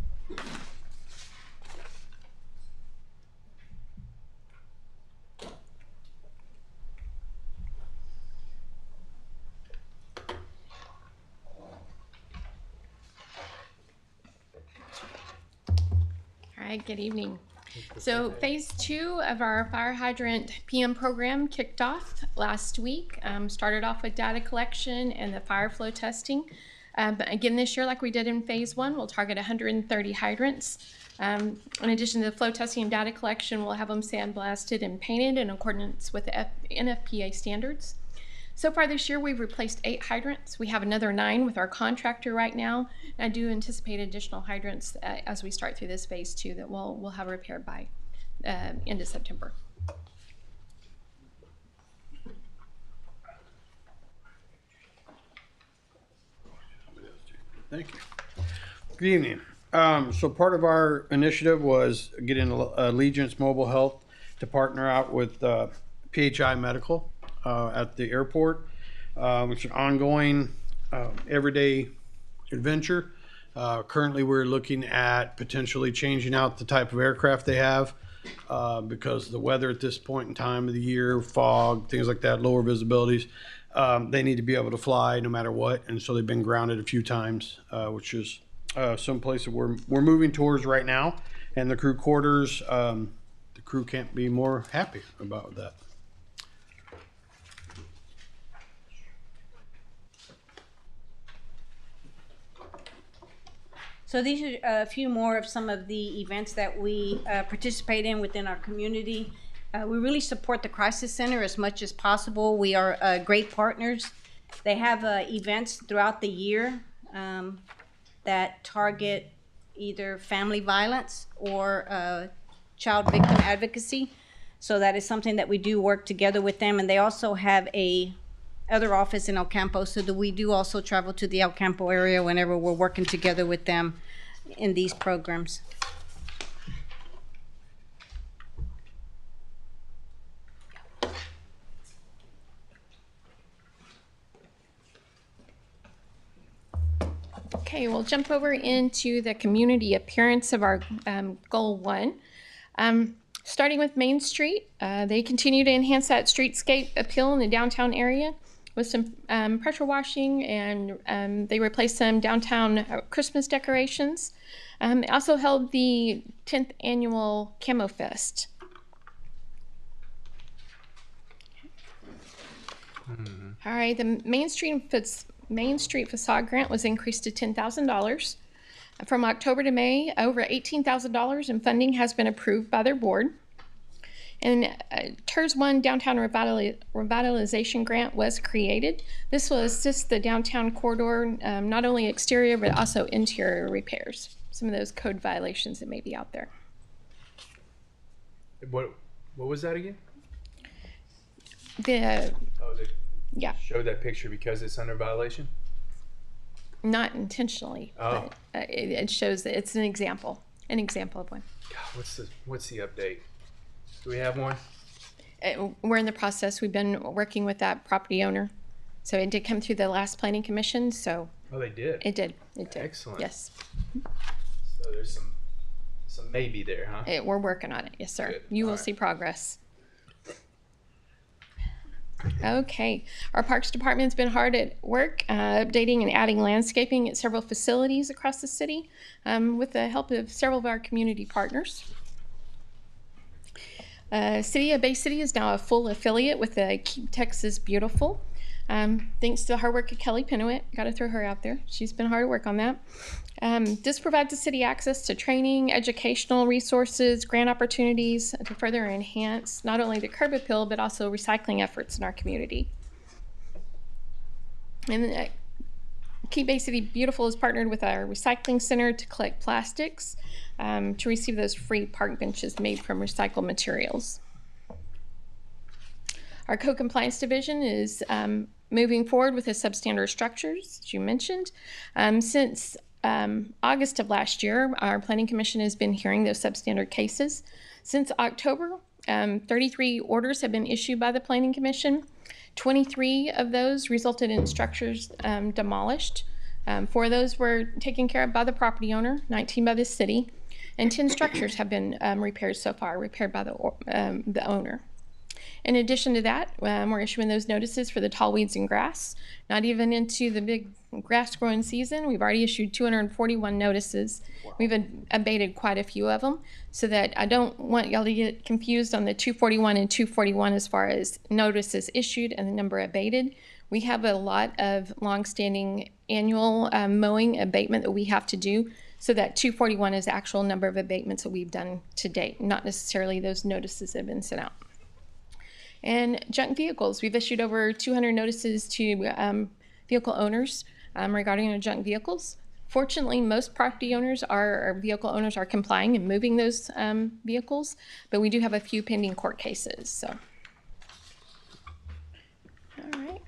All right, good evening. So phase 2 of our fire hydrant PM program kicked off last week. Started off with data collection and the fire flow testing. But again, this year, like we did in phase 1, we'll target 130 hydrants. In addition to the flow testing and data collection, we'll have them sandblasted and painted in accordance with the NFPA standards. So far this year, we've replaced 8 hydrants. We have another 9 with our contractor right now. And I do anticipate additional hydrants as we start through this phase 2 that we'll have repaired by end of September. Thank you. Good evening. So part of our initiative was getting Allegiance Mobile Health to partner out with PHI Medical at the airport. It's an ongoing, everyday adventure. Currently, we're looking at potentially changing out the type of aircraft they have because the weather at this point in time of the year, fog, things like that, lower visibilities. They need to be able to fly no matter what, and so they've been grounded a few times, which is some place that we're moving towards right now. And the crew quarters, the crew can't be more happy about that. So these are a few more of some of the events that we participate in within our community. We really support the Crisis Center as much as possible. We are great partners. They have events throughout the year that target either family violence or child victim advocacy. So that is something that we do work together with them. And they also have a other office in El Campo, so that we do also travel to the El Campo area whenever we're working together with them in these programs. Okay, we'll jump over into the community appearance of our goal 1. Starting with Main Street, they continue to enhance that streetscape appeal in the downtown area with some pressure washing, and they replaced some downtown Christmas decorations. Also held the 10th annual Camo Fest. All right, the Main Street facade grant was increased to $10,000. From October to May, over $18,000 in funding has been approved by their board. And TERS 1 Downtown Revitalization Grant was created. This will assist the downtown corridor, not only exterior, but also interior repairs. Some of those code violations that may be out there. What was that again? The, Oh, they yeah, showed that picture because it's under violation? not intentionally, Oh. but it shows that it's an example of one. God, what's the update? Do we have one? We're in the process. We've been working with that property owner. So it did come through the last planning commission, so Oh, they did. it did. Excellent. Yes. So there's some maybe there, huh? We're working on it. Yes, sir. Good. You will All right. see progress. Okay. Our Parks Department's been hard at work updating and adding landscaping at several facilities across the city with the help of several of our community partners. City of Bay City is now a full affiliate with the Keep Texas Beautiful. Thanks to the hard work of Kelly Pinuit. Got to throw her out there. She's been hard at work on that. This provides the city access to training, educational resources, grant opportunities to further enhance not only the curb appeal, but also recycling efforts in our community. And Keep Bay City Beautiful is partnered with our recycling center to collect plastics to receive those free park benches made from recycled materials. Our co-compliance division is moving forward with the substandard structures, as you mentioned. Since August of last year, our planning commission has been hearing those substandard cases. Since October, 33 orders have been issued by the planning commission. 23 of those resulted in structures demolished. 4 of those were taken care of by the property owner, 19 by the city, and 10 structures have been repaired so far, repaired by the owner. In addition to that, we're issuing those notices for the tall weeds and grass. Not even into the big grass growing season, we've already issued 241 notices. Wow. We've abated quite a few of them, so that I don't want y'all to get confused on the 241 and 241 as far as notices issued and the number abated. We have a lot of longstanding annual mowing abatement that we have to do, so that 241 is the actual number of abatements that we've done to date, not necessarily those notices that have been sent out. And junk vehicles, we've issued over 200 notices to vehicle owners regarding their junk vehicles. Fortunately, most property owners or vehicle owners are complying and moving those vehicles, but we do have a few pending court cases. So, all right.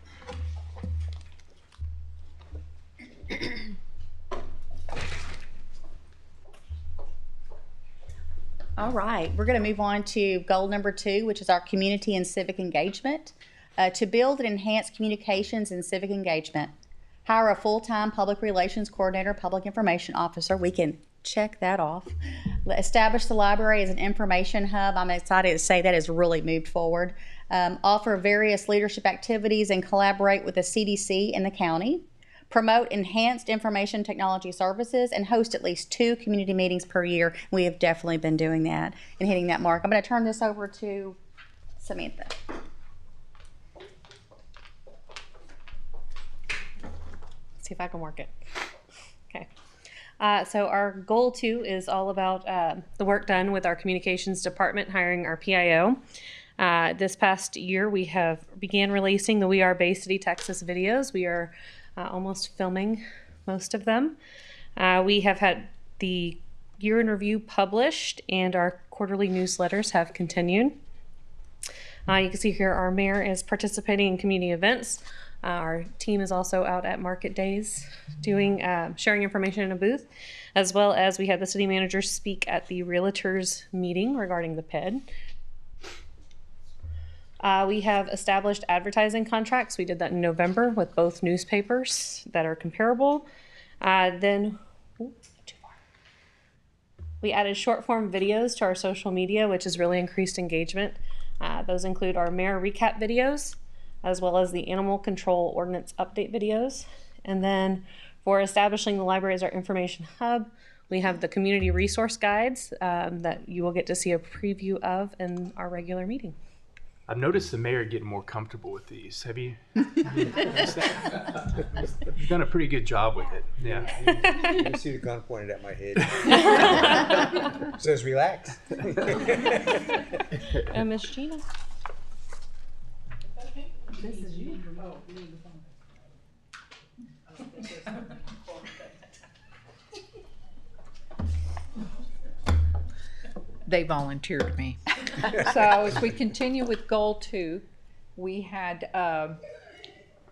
All right, we're going to move on to goal number 2, which is our community and civic engagement. To build and enhance communications and civic engagement, hire a full-time public relations coordinator, public information officer. We can check that off. Establish the library as an information hub. I'm excited to say that has really moved forward. Offer various leadership activities and collaborate with the CDC and the county. Promote enhanced information technology services and host at least 2 community meetings per year. We have definitely been doing that and hitting that mark. I'm going to turn this over to Samantha. See if I can work it. Okay. So our goal 2 is all about the work done with our communications department, hiring our PIO. This past year, we have began releasing the We Are Bay City, Texas videos. We are almost filming most of them. We have had the year in review published, and our quarterly newsletters have continued. You can see here our mayor is participating in community events. Our team is also out at market days doing sharing information in a booth, as well as we had the city manager speak at the realtors meeting regarding the PED. We have established advertising contracts. We did that in November with both newspapers that are comparable. We added short form videos to our social media, which has really increased engagement. Those include our mayor recap videos, as well as the animal control ordinance update videos. And then for establishing the library as our information hub, we have the community resource guides that you will get to see a preview of in our regular meeting. I've noticed the mayor getting more comfortable with these. Have you? You've done a pretty good job with it. Yeah. You see the gun pointed at my head. Says relax. And Miss Gina. They volunteered me. So as we continue with goal 2, we had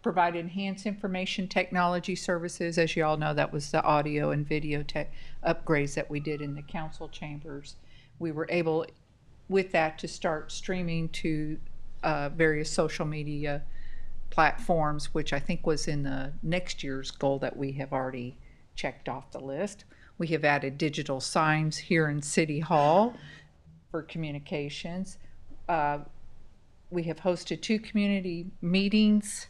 provide enhanced information technology services. As you all know, that was the audio and video tech upgrades that we did in the council chambers. We were able with that to start streaming to various social media platforms, which I think was in the next year's goal that we have already checked off the list. We have added digital signs here in City Hall for communications. We have hosted 2 community meetings.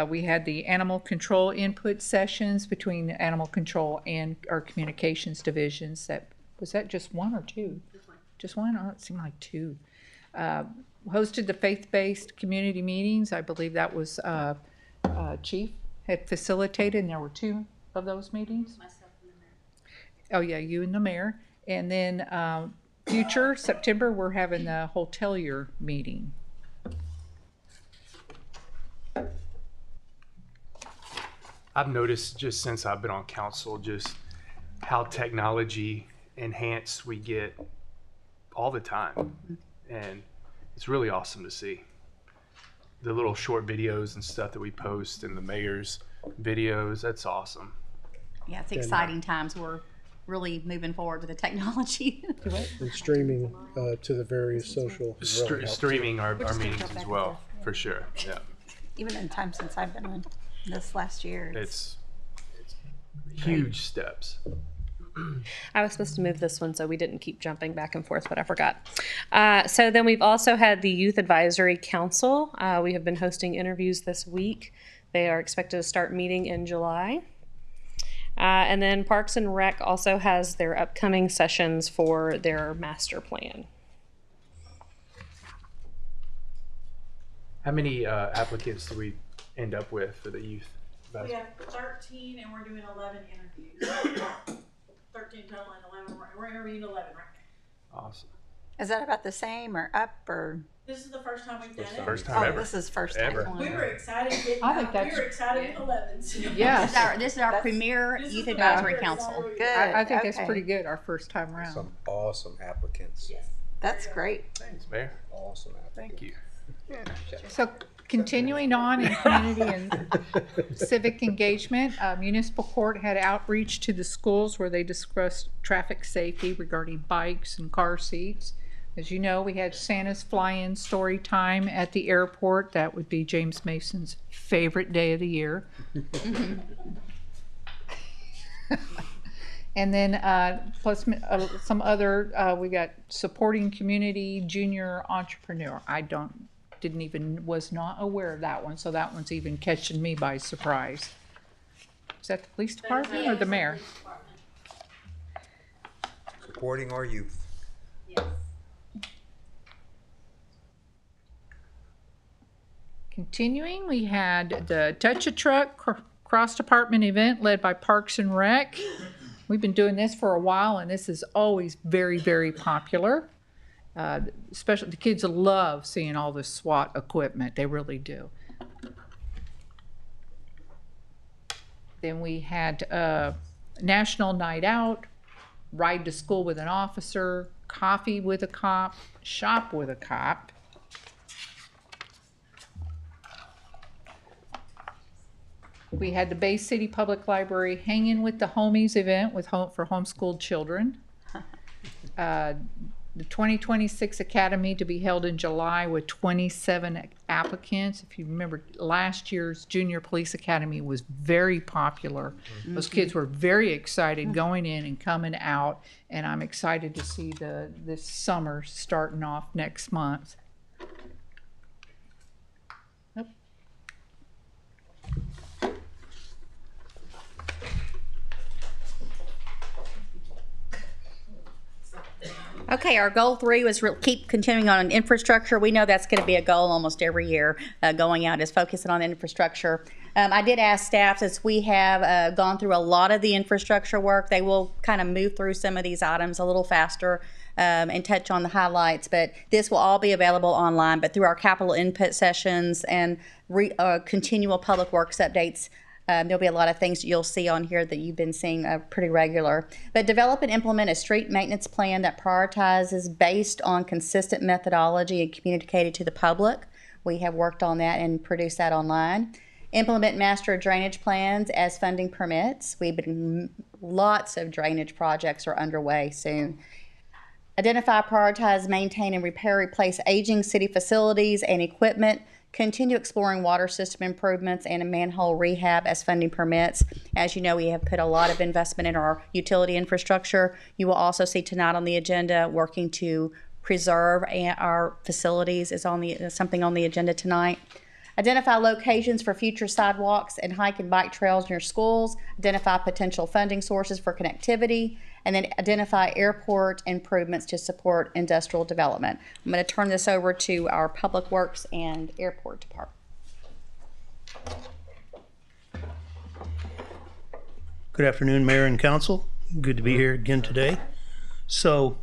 We had the animal control input sessions between animal control and our communications divisions. Was that just 1 or 2? Just 1? Oh, it seemed like 2. Hosted the faith-based community meetings. I believe that was Chief had facilitated, and there were 2 of those meetings. Oh yeah, you and the mayor. And then future September, we're having the hotelier meeting. I've noticed just since I've been on council, just how technology enhanced we get all the time. And it's really awesome to see the little short videos and stuff that we post and the mayor's videos. That's awesome. Yeah, it's exciting times. We're really moving forward with the technology. And streaming to the various social. really helps. Streaming our meetings as well, for sure. Yeah. Even in time since I've been on this last year. It's huge steps. I was supposed to move this one, so we didn't keep jumping back and forth, but I forgot. So then we've also had the Youth Advisory Council. We have been hosting interviews this week. They are expected to start meeting in July. And then Parks and Rec also has their upcoming sessions for their master plan. How many applicants do we end up with for the youth? We have 13 and we're doing 11 interviews. 13 total and 11, we're interviewing 11 right now. Awesome. Is that about the same or up or? This is the first time we've done it. First time ever. This is first Ever. time. We were excited getting I think out. that's- We were excited with 11s. Yes. This is our premier This is youth the advisory first council. time we- Good. I think that's okay. pretty good, our first time around. Some awesome applicants. Yes. That's great. Thanks, Mayor. Awesome applicants. Thank you. So continuing on in community and civic engagement, municipal court had outreach to the schools where they discussed traffic safety regarding bikes and car seats. As you know, we had Santa's fly-in story time at the airport. That would be James Mason's favorite day of the year. And then plus some other, we got supporting community junior entrepreneur. Was not aware of that one, so that one's even catching me by surprise. Is that the police department or the mayor? Supporting our youth. Yes. Continuing, we had the Touch a Truck cross-department event led by Parks and Rec. We've been doing this for a while, and this is always very, very popular. Especially the kids love seeing all the SWAT equipment. They really do. Then we had National Night Out, Ride to School with an Officer, Coffee with a Cop, Shop with a Cop. We had the Bay City Public Library Hanging with the Homies event for homeschooled children. the 2026 Academy to be held in July with 27 applicants. If you remember, last year's Junior Police Academy was very popular. Those kids were very excited going in and coming out, and I'm excited to see this summer starting off next month. Okay, our goal 3 was keep continuing on infrastructure. We know that's going to be a goal almost every year going out, is focusing on infrastructure. I did ask staff, as we have gone through a lot of the infrastructure work, they will kind of move through some of these items a little faster and touch on the highlights. But this will all be available online, but through our capital input sessions and continual public works updates, there'll be a lot of things that you'll see on here that you've been seeing pretty regular. But develop and implement a street maintenance plan that prioritizes based on consistent methodology and communicated to the public. We have worked on that and produced that online. Implement master drainage plans as funding permits. Lots of drainage projects are underway soon. Identify, prioritize, maintain, and repair, replace aging city facilities and equipment. Continue exploring water system improvements and manhole rehab as funding permits. As you know, we have put a lot of investment in our utility infrastructure. You will also see tonight on the agenda working to preserve our facilities is something on the agenda tonight. Identify locations for future sidewalks and hike and bike trails near schools. Identify potential funding sources for connectivity. And then identify airport improvements to support industrial development. I'm going to turn this over to our Public Works and Airport Department. Good afternoon, Mayor and Council. Good to be here again today. So,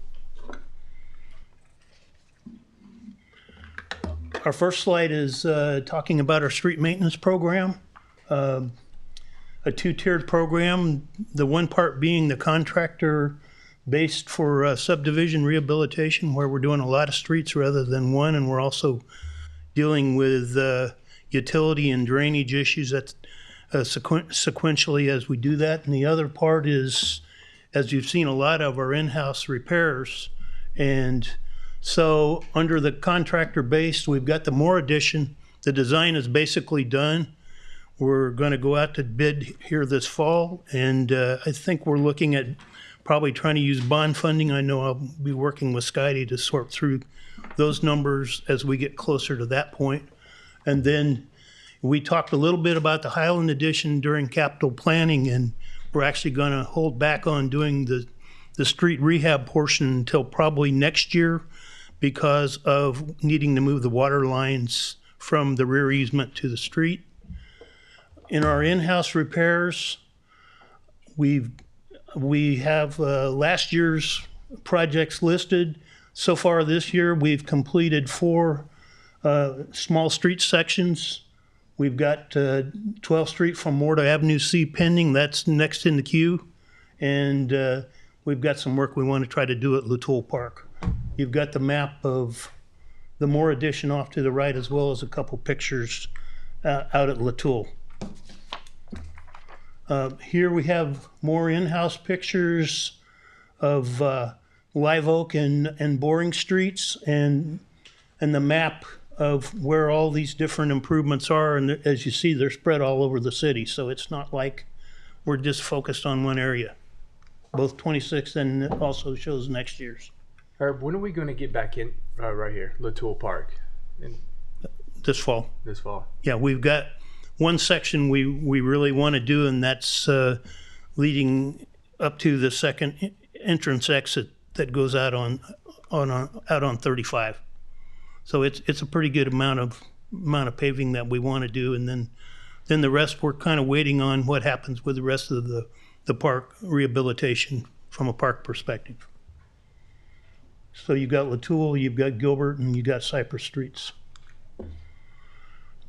our first slide is talking about our street maintenance program. A two-tiered program, the one part being the contractor based for subdivision rehabilitation, where we're doing a lot of streets rather than one, and we're also dealing with utility and drainage issues that sequentially as we do that. And the other part is, as you've seen, a lot of our in-house repairs. And so under the contractor base, we've got the Moore addition. The design is basically done. We're going to go out to bid here this fall, and I think we're looking at probably trying to use bond funding. I know I'll be working with Scotty to sort through those numbers as we get closer to that point. And then we talked a little bit about the Highland addition during capital planning, and we're actually going to hold back on doing the street rehab portion until probably next year because of needing to move the water lines from the rear easement to the street. In our in-house repairs, we have last year's projects listed. So far this year, we've completed 4 small street sections. We've got 12th Street from Moore to Avenue C pending. That's next in the queue. And we've got some work we want to try to do at Latoul Park. You've got the map of the Moore addition off to the right, as well as a couple pictures out at Latoul. Here we have more in-house pictures of Live Oak and Boring Streets, and the map of where all these different improvements are. And as you see, they're spread all over the city, so it's not like we're just focused on one area. Both 26 and it also shows next year's. Herb, when are we going to get back in right here, Latoul Park? This fall. This fall. Yeah, we've got one section we really want to do, and that's leading up to the second entrance exit that goes out on 35. So it's a pretty good amount of paving that we want to do, and then the rest we're kind of waiting on what happens with the rest of the park rehabilitation from a park perspective. So you've got Latoul, you've got Gilbert, and you've got Cypress Streets.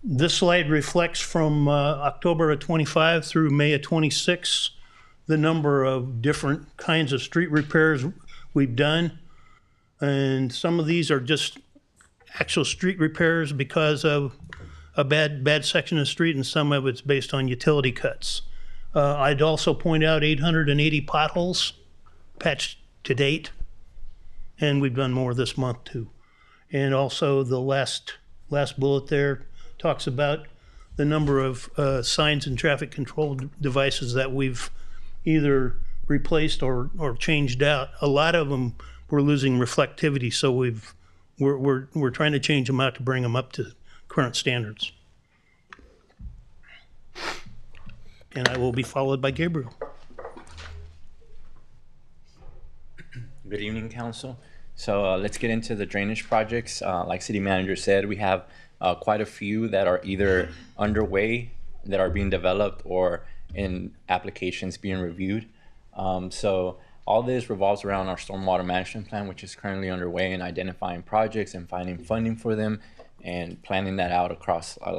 This slide reflects from October of 25 through May of 26 the number of different kinds of street repairs we've done. And some of these are just actual street repairs because of a bad section of street, and some of it's based on utility cuts. I'd also point out 880 potholes patched to date. and we've done more this month too. And also the last bullet there talks about the number of signs and traffic control devices that we've either replaced or changed out. A lot of them were losing reflectivity, so we're trying to change them out to bring them up to current standards. And I will be followed by Gabriel. Good evening, Council. So let's get into the drainage projects. Like City Manager said, we have quite a few that are either underway, that are being developed, or in applications being reviewed. So all this revolves around our stormwater management plan, which is currently underway, and identifying projects and finding funding for them and planning that out across a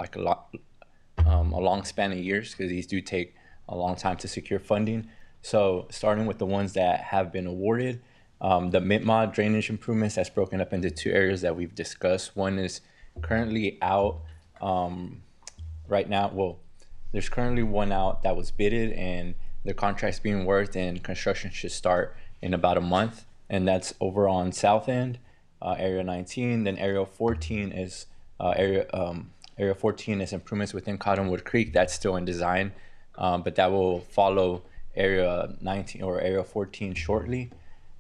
long span of years, because these do take a long time to secure funding. So starting with the ones that have been awarded, the Mitmod drainage improvements, that's broken up into two areas that we've discussed. One is currently out right now. Well, there's currently one out that was bidded, and the contract's being worked, and construction should start in about a month. And that's over on South End, Area 19. Then Area 14 is Area 14 is improvements within Cottonwood Creek. That's still in design, but that will follow Area 19 or Area 14 shortly.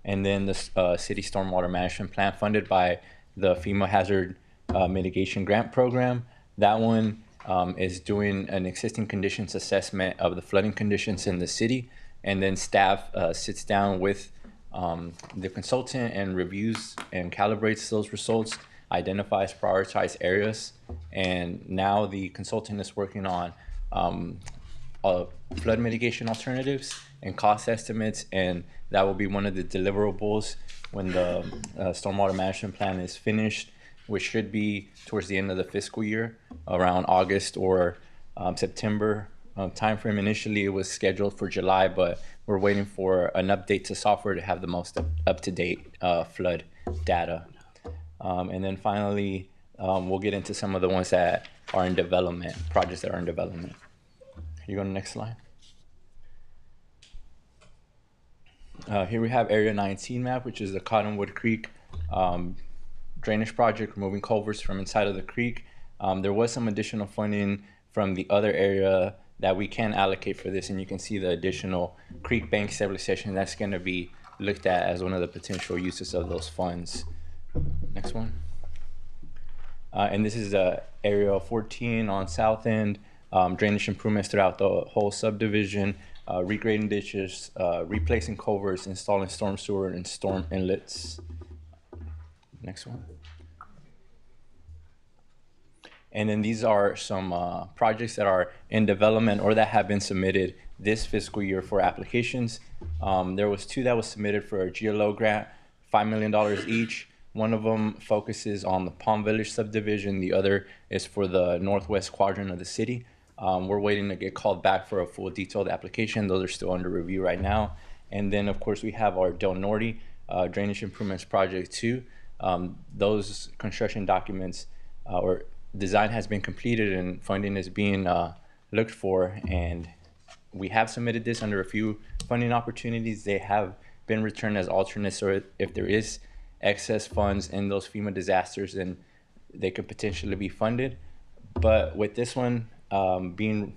And then the city stormwater management plan funded by the FEMA Hazard Mitigation Grant Program. That one is doing an existing conditions assessment of the flooding conditions in the city, and then staff sits down with the consultant and reviews and calibrates those results, identifies prioritized areas, and now the consultant is working on flood mitigation alternatives and cost estimates, and that will be one of the deliverables when the stormwater management plan is finished, which should be towards the end of the fiscal year, around August or September timeframe. Initially, it was scheduled for July, but we're waiting for an update to software to have the most up-to-date flood data. And then finally, we'll get into some of the ones that are in development, projects that are in development. Can you go to the next slide? Here we have Area 19 map, which is the Cottonwood Creek drainage project, removing culverts from inside of the creek. There was some additional funding from the other area that we can allocate for this, and you can see the additional creek bank stabilization. That's going to be looked at as one of the potential uses of those funds. Next one. And this is Area 14 on South End, drainage improvements throughout the whole subdivision, regrading ditches, replacing culverts, installing storm sewer and storm inlets. Next one. And then these are some projects that are in development or that have been submitted this fiscal year for applications. There was two that was submitted for a GLO grant, $5 million each. One of them focuses on the Palm Village subdivision. The other is for the northwest quadrant of the city. We're waiting to get called back for a full detailed application. Those are still under review right now. And then, of course, we have our Del Norte Drainage Improvements Project 2. Those construction documents or design has been completed and funding is being looked for. And we have submitted this under a few funding opportunities. They have been returned as alternates, or if there is excess funds in those FEMA disasters, then they could potentially be funded. But with this one being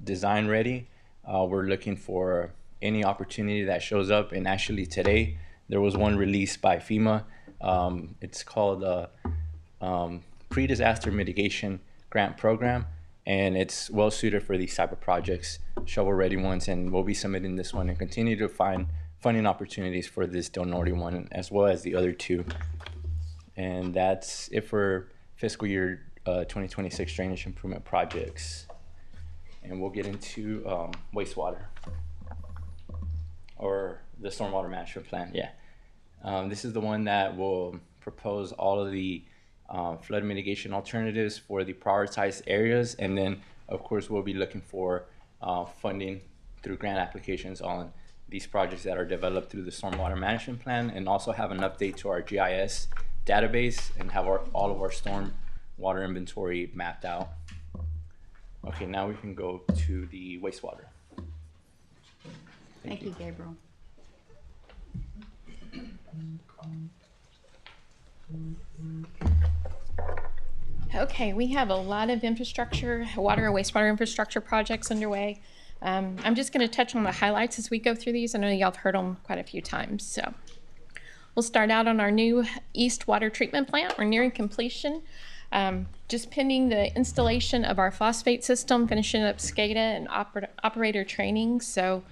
design ready, we're looking for any opportunity that shows up. And actually today there was one released by FEMA. It's called the Pre-Disaster Mitigation Grant Program, and it's well suited for these type of projects, shovel ready ones, and we'll be submitting this one and continue to find funding opportunities for this Del Norte one as well as the other two. And that's it for fiscal year 2026 drainage improvement projects. And we'll get into wastewater, or the stormwater management plan. This is the one that will propose all of the flood mitigation alternatives for the prioritized areas, and then of course we'll be looking for funding through grant applications on these projects that are developed through the stormwater management plan, and also have an update to our GIS database and have all of our storm water inventory mapped out. Okay, now we can go to the wastewater. Thank you, Gabriel. Okay, we have a lot of infrastructure, water and wastewater infrastructure projects underway. I'm just going to touch on the highlights as we go through these. I know y'all have heard them quite a few times. So we'll start out on our new East Water Treatment Plant. We're nearing completion. Just pending the installation of our phosphate system, finishing up SCADA and operator training. So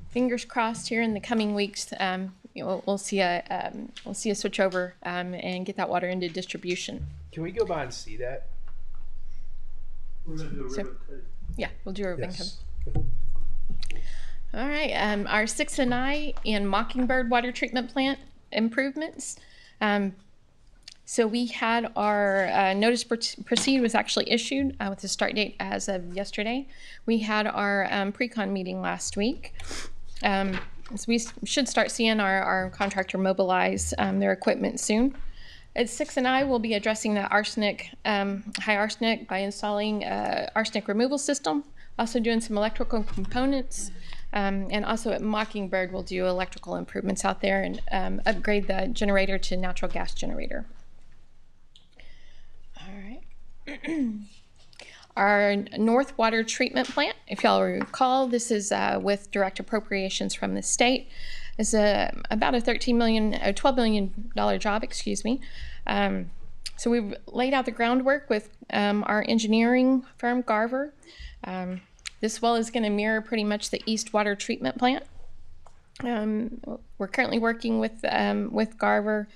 fingers crossed here in the coming weeks, we'll see a switch over and get that water into distribution. Can we go by and see that? We're gonna do a So- ribbon cutting. Yeah, we'll do a ribbon Yes. cutting. All right, our 6 and I and Mockingbird Water Treatment Plant improvements. So we had our notice proceed was actually issued with the start date as of yesterday. We had our pre-con meeting last week. So we should start seeing our contractor mobilize their equipment soon. At 6 and I will be addressing the arsenic, high arsenic by installing arsenic removal system, also doing some electrical components, and also at Mockingbird we'll do electrical improvements out there and upgrade the generator to natural gas generator. All right. Our North Water Treatment Plant, if y'all recall, this is with direct appropriations from the state. It's about a $12 million job, excuse me. So we've laid out the groundwork with our engineering firm, Garver. This well is going to mirror pretty much the East Water Treatment Plant. We're currently working with Garver,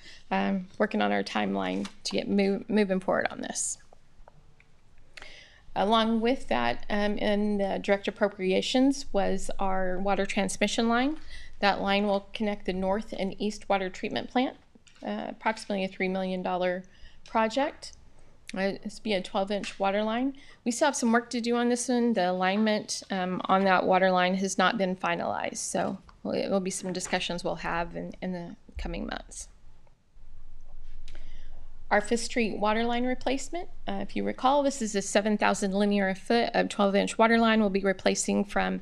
working on our timeline to get moving forward on this. Along with that, in the direct appropriations was our water transmission line. That line will connect the North and East Water Treatment Plant, approximately a $3 million project. This will be a 12-inch water line. We still have some work to do on this one. The alignment on that water line has not been finalized, so it will be some discussions we'll have in the coming months. Our Fifth Street water line replacement, if you recall, this is a 7,000 linear foot of 12-inch water line we'll be replacing from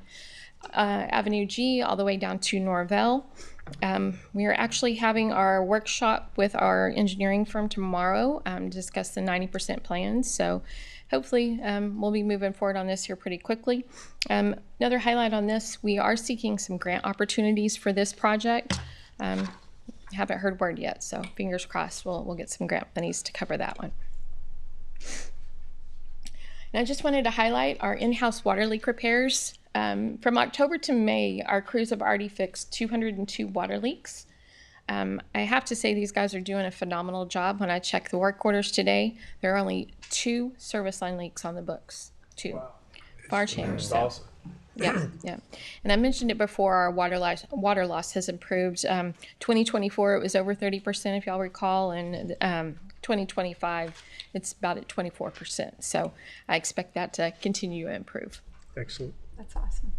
Avenue G all the way down to Norvell. We are actually having our workshop with our engineering firm tomorrow to discuss the 90% plans. So hopefully we'll be moving forward on this here pretty quickly. Another highlight on this, we are seeking some grant opportunities for this project. Haven't heard word yet, so fingers crossed we'll get some grant monies to cover that one. And I just wanted to highlight our in-house water leak repairs. From October to May, our crews have already fixed 202 water leaks. I have to say these guys are doing a phenomenal job. When I checked the work orders today, there are only 2 service line leaks on the books. 2. Wow. Far changed. So. Awesome. Yeah, yeah. And I mentioned it before, our water loss has improved. 2024, it was over 30%, if y'all recall, and 2025, it's about at 24%. So I expect that to continue to improve. Excellent. That's awesome.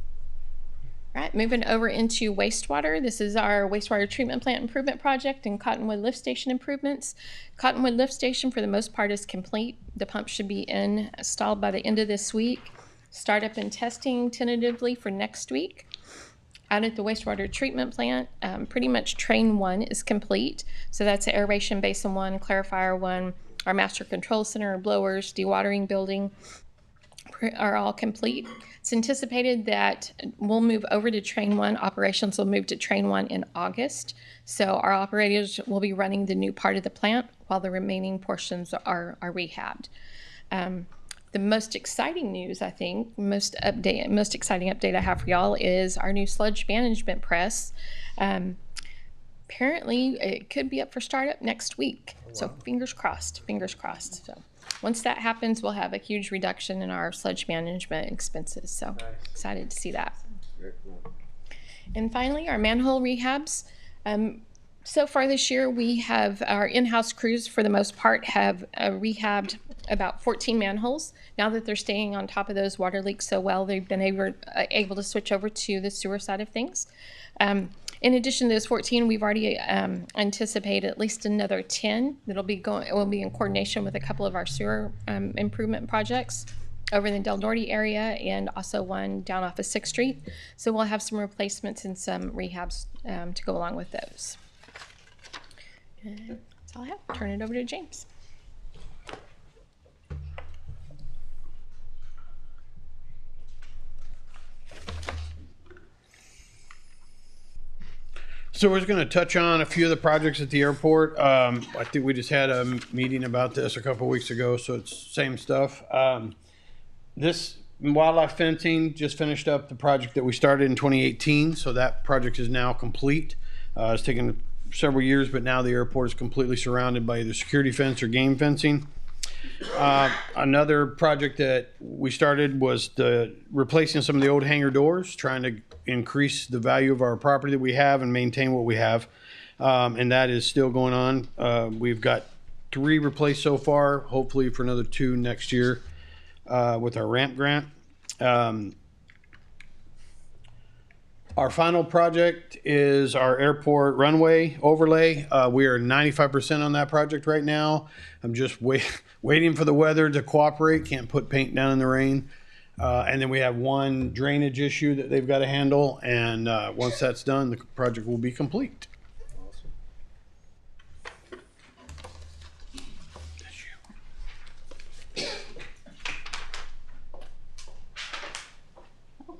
All right, moving over into wastewater. This is our wastewater treatment plant improvement project and Cottonwood Lift Station improvements. Cottonwood Lift Station, for the most part, is complete. The pump should be installed by the end of this week. Startup and testing tentatively for next week. Out at the wastewater treatment plant, pretty much train 1 is complete. So that's the aeration basin 1, clarifier 1, our master control center, blowers, dewatering building are all complete. It's anticipated that we'll move over to train 1. Operations will move to train 1 in August. So our operators will be running the new part of the plant while the remaining portions are rehabbed. The most exciting news, I think, most exciting update I have for y'all is our new sludge management press. Apparently, it could be up for startup next week. Oh, wow. So fingers crossed, fingers crossed. So once that happens, we'll have a huge reduction in our sludge management expenses. So nice. Excited to see that. Very cool. And finally, our manhole rehabs. So far this year, we have our in-house crews, for the most part, have rehabbed about 14 manholes. Now that they're staying on top of those water leaks so well, they've been able to switch over to the sewer side of things. In addition to those 14, we've already anticipated at least another 10 that'll be will be in coordination with a couple of our sewer improvement projects over in the Del Norte area, and also one down off of 6th Street. So we'll have some replacements and some rehabs to go along with those. That's That's all I have. Turn it over to James. So we're just going to touch on a few of the projects at the airport. I think we just had a meeting about this a couple weeks ago, so it's same stuff. This wildlife fencing just finished up the project that we started in 2018, so that project is now complete. It's taken several years, but now the airport is completely surrounded by either security fence or game fencing. Another project that we started was replacing some of the old hangar doors, trying to increase the value of our property that we have and maintain what we have. And that is still going on. We've got 3 replaced so far, hopefully for another 2 next year with our ramp grant. Our final project is our airport runway overlay. We are 95% on that project right now. I'm just waiting for the weather to cooperate. Can't put paint down in the rain. And then we have one drainage issue that they've got to handle. And once that's done, the project will be complete.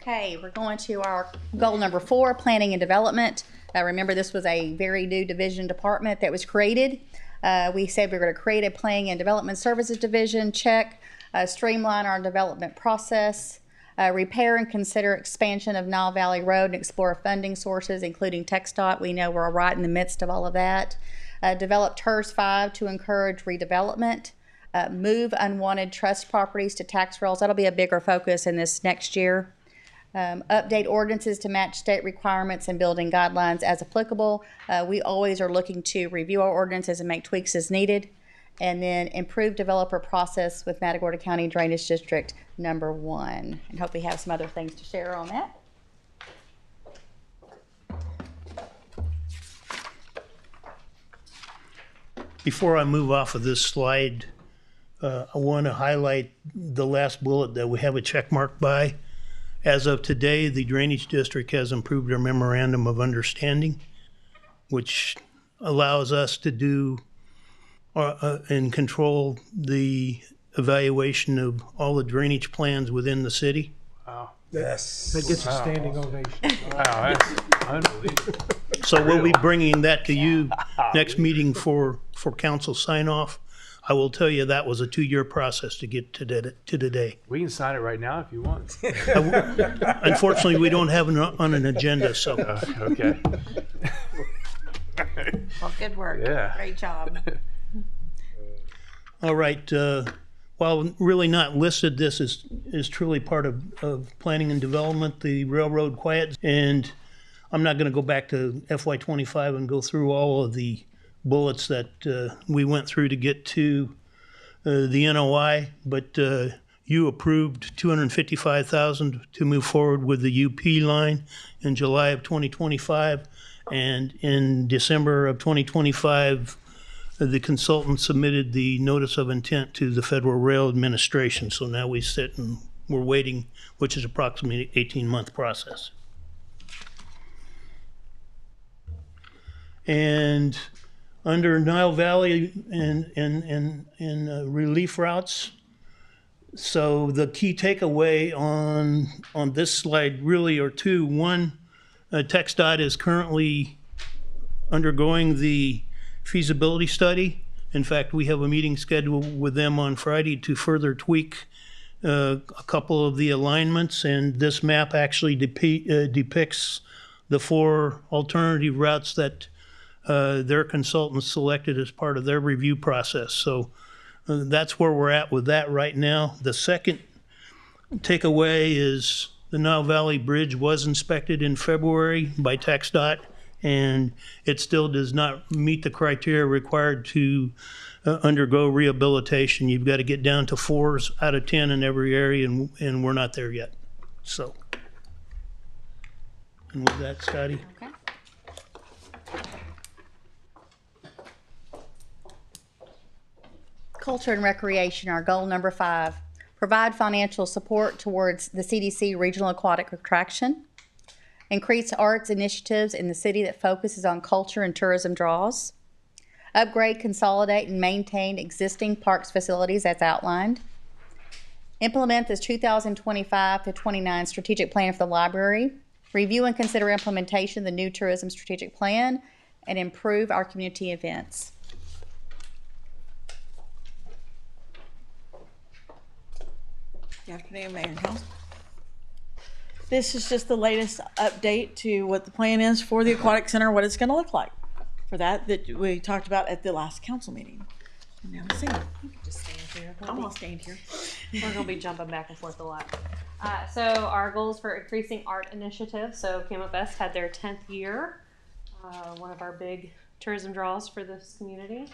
Okay, we're going to our goal number 4, planning and development. Remember, this was a very new division department that was created. We said we were going to create a planning and development services division, check, streamline our development process, repair and consider expansion of Nile Valley Road and explore funding sources, including TxDOT. We know we're right in the midst of all of that. Develop TERS 5 to encourage redevelopment. Move unwanted trust properties to tax rolls. That'll be a bigger focus in this next year. Update ordinances to match state requirements and building guidelines as applicable. We always are looking to review our ordinances and make tweaks as needed. And then improve developer process with Matagorda County Drainage District number 1. And hope we have some other things to share on that. Before I move off of this slide, I want to highlight the last bullet that we have a check mark by. As of today, the Drainage District has improved our memorandum of understanding, which allows us to do and control the evaluation of all the drainage plans within the city. Wow. Yes. That gets a standing ovation. Wow, that's unbelievable. So we'll be bringing that to you next meeting for council sign off. I will tell you that was a 2-year process to get to today. We can sign it right now if you want. Unfortunately, we don't have it on an agenda, so. Okay. Well, good work. Yeah. Great job. All right, while really not listed, this is truly part of planning and development, the railroad quiet. And I'm not gonna go back to FY '25 and go through all of the bullets that we went through to get to the NOI, but you approved $255,000 to move forward with the UP line in July of 2025, and in December of 2025, the consultant submitted the notice of intent to the Federal Rail Administration. So now we sit and we're waiting, which is approximately 18-month process. And under Nile Valley and relief routes. So the key takeaway on this slide really are 2. One, TxDOT is currently undergoing the feasibility study. In fact, we have a meeting scheduled with them on Friday to further tweak a couple of the alignments, and this map actually depicts the 4 alternative routes that their consultants selected as part of their review process. So that's where we're at with that right now. The second takeaway is the Nile Valley Bridge was inspected in February by TxDOT, and it still does not meet the criteria required to undergo rehabilitation. You've got to get down to 4s out of 10 in every area, and we're not there yet. So, and with that, Scotty. Okay. Culture and recreation, our goal number 5. Provide financial support towards the CDC Regional Aquatic Attraction. Increase arts initiatives in the city that focuses on culture and tourism draws. Upgrade, consolidate, and maintain existing parks facilities as outlined. Implement this 2025 to 29 strategic plan for the library. Review and consider implementation of the new tourism strategic plan and improve our community events. Good afternoon, Mayor and Council. This is just the latest update to what the plan is for the Aquatic Center, what it's going to look like. For that we talked about at the last council meeting. And now we see. Just stand here. I'm gonna stand here. We're gonna be jumping back and forth a lot. So our goals for increasing art initiative. So Camo Fest had their 10th year. One of our big tourism draws for this community.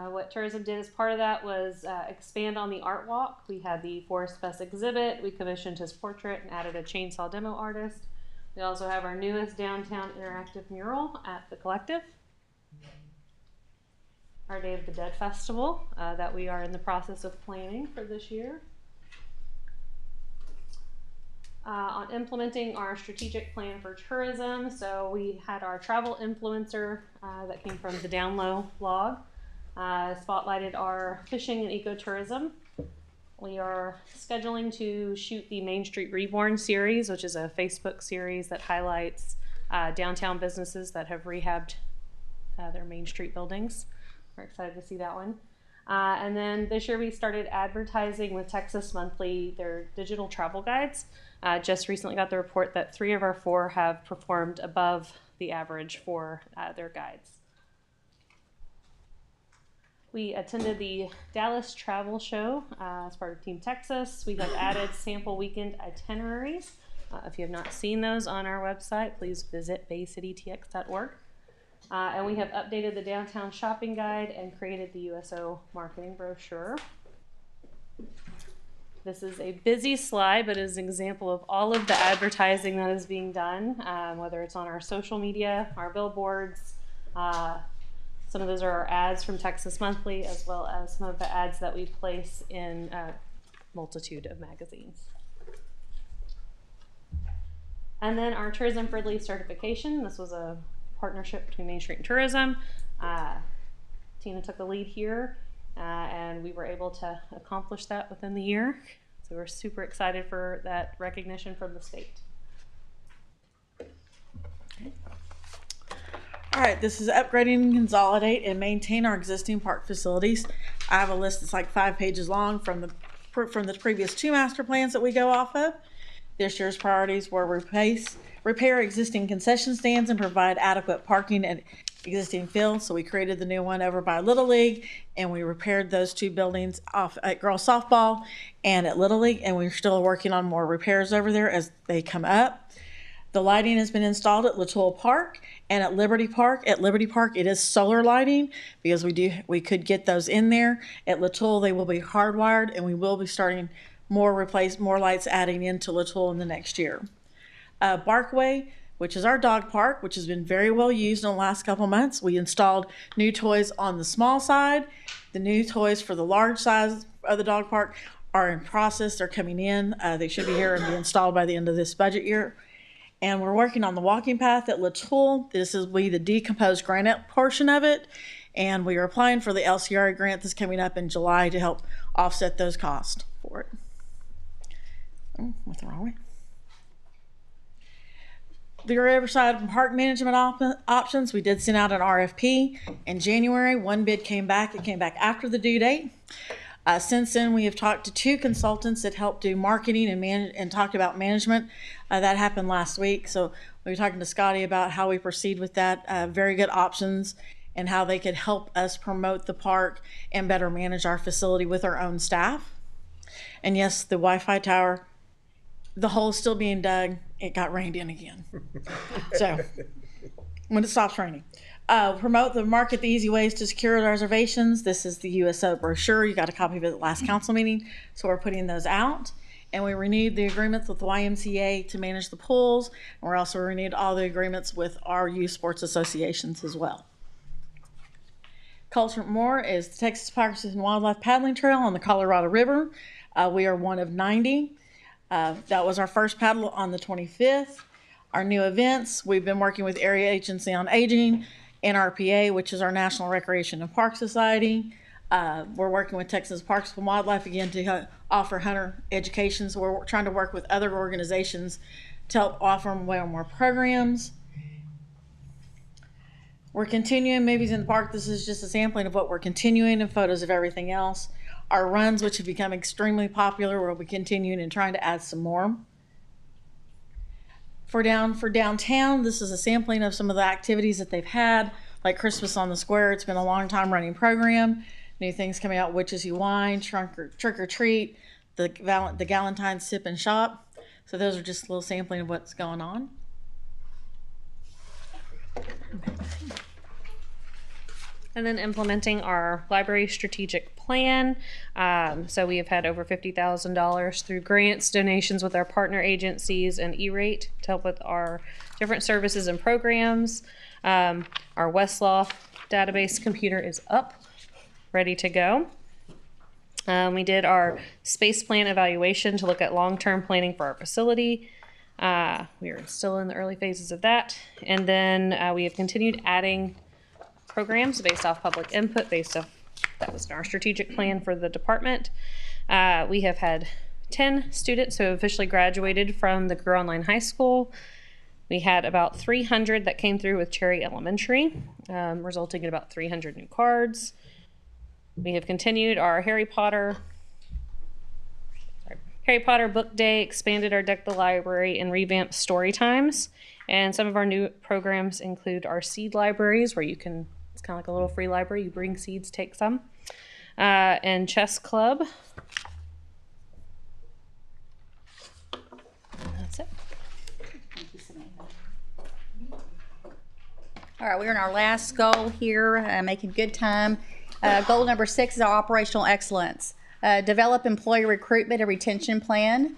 What tourism did as part of that was expand on the art walk. We had the Forest Fest exhibit. We commissioned his portrait and added a chainsaw demo artist. We also have our newest downtown interactive mural at the Collective. Our Day of the Dead Festival that we are in the process of planning for this year. On implementing our strategic plan for tourism, so we had our travel influencer that came from the Down Low blog. Spotlighted our fishing and ecotourism. We are scheduling to shoot the Main Street Reborn series, which is a Facebook series that highlights downtown businesses that have rehabbed their Main Street buildings. We're excited to see that one. And then this year we started advertising with Texas Monthly, their digital travel guides. Just recently got the report that 3 of our 4 have performed above the average for their guides. We attended the Dallas Travel Show as part of Team Texas. We have added sample weekend itineraries. If you have not seen those on our website, please visit baycitytx.org. And we have updated the downtown shopping guide and created the USO marketing brochure. This is a busy slide, but it is an example of all of the advertising that is being done, whether it's on our social media, our billboards. Some of those are our ads from Texas Monthly, as well as some of the ads that we place in a multitude of magazines. And then our tourism friendly certification. This was a partnership between Main Street and Tourism. Tina took the lead here, and we were able to accomplish that within the year. So we're super excited for that recognition from the state. All right, this is upgrading, consolidate, and maintain our existing park facilities. I have a list that's like 5 pages long from the previous 2 master plans that we go off of. This year's priorities were repair existing concession stands and provide adequate parking at existing fields. So we created the new one over by Little League, and we repaired those 2 buildings off at girls softball and at Little League, and we're still working on more repairs over there as they come up. The lighting has been installed at Latoul Park and at Liberty Park. At Liberty Park, it is solar lighting because we could get those in there. At Latoul, they will be hardwired, and we will be starting more lights adding into Latoul in the next year. Barkway, which is our dog park, which has been very well used in the last couple months. We installed new toys on the small side. The new toys for the large size of the dog park are in process. They're coming in. They should be here and be installed by the end of this budget year. And we're working on the walking path at Latoul. This is the decomposed granite portion of it. And we are applying for the LCRA grant that's coming up in July to help offset those costs for it. Oh, what's the wrong way? The Riverside Park management options, we did send out an RFP in January. 1 bid came back. It came back after the due date. Since then, we have talked to 2 consultants that help do marketing and talked about management. That happened last week. So we were talking to Scotty about how we proceed with that. Very good options and how they could help us promote the park and better manage our facility with our own staff. And yes, the Wi-Fi tower, the hole is still being dug. It got rained in again. So when it stops raining. Promote the market, the easy ways to secure reservations. This is the USO brochure. You got a copy of it at the last council meeting. So we're putting those out. And we renewed the agreements with the YMCA to manage the pools. And we're also renewed all the agreements with our youth sports associations as well. Culture More is the Texas Parks and Wildlife Paddling Trail on the Colorado River. We are one of 90. That was our first paddle on the 25th. Our new events, we've been working with Area Agency on Aging NRPA, which is our National Recreation and Park Society. We're working with Texas Parks and Wildlife again to offer hunter education. So we're trying to work with other organizations to help offer more programs. We're continuing Movies in the Park. This is just a sampling of what we're continuing and photos of everything else. Our runs, which have become extremely popular, we'll be continuing and trying to add some more. For downtown, this is a sampling of some of the activities that they've had, like Christmas on the Square. It's been a long time running program. New things coming out, Witches Who Wine, Trick or Treat, the Galentine's Sip and Shop. So those are just a little sampling of what's going on. And then implementing our library strategic plan. So we have had over $50,000 through grants, donations with our partner agencies, and E-Rate to help with our different services and programs. Our Westlaw database computer is up, ready to go. We did our space plan evaluation to look at long-term planning for our facility. We are still in the early phases of that. And then we have continued adding programs based off public input, that was our strategic plan for the department. We have had 10 students who have officially graduated from the Greer Online High School. We had about 300 that came through with Cherry Elementary, resulting in about 300 new cards. We have continued our Harry Potter Book Day, expanded our Deck the Library, and revamped story times. And some of our new programs include our seed libraries, where it's kind of like a little free library. You bring seeds, take some. And chess club. And that's it. All right, we're in our last goal here, making good time. Goal number 6 is our operational excellence. Develop employee recruitment and retention plan.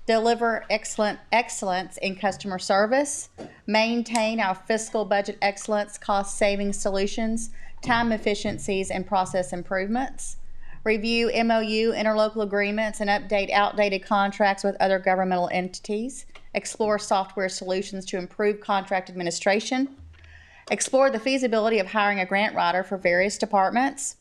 Deliver excellence in customer service. Maintain our fiscal budget excellence, cost saving solutions, time efficiencies, and process improvements. Review MOU, interlocal agreements, and update outdated contracts with other governmental entities. Explore software solutions to improve contract administration. Explore the feasibility of hiring a grant writer for various departments.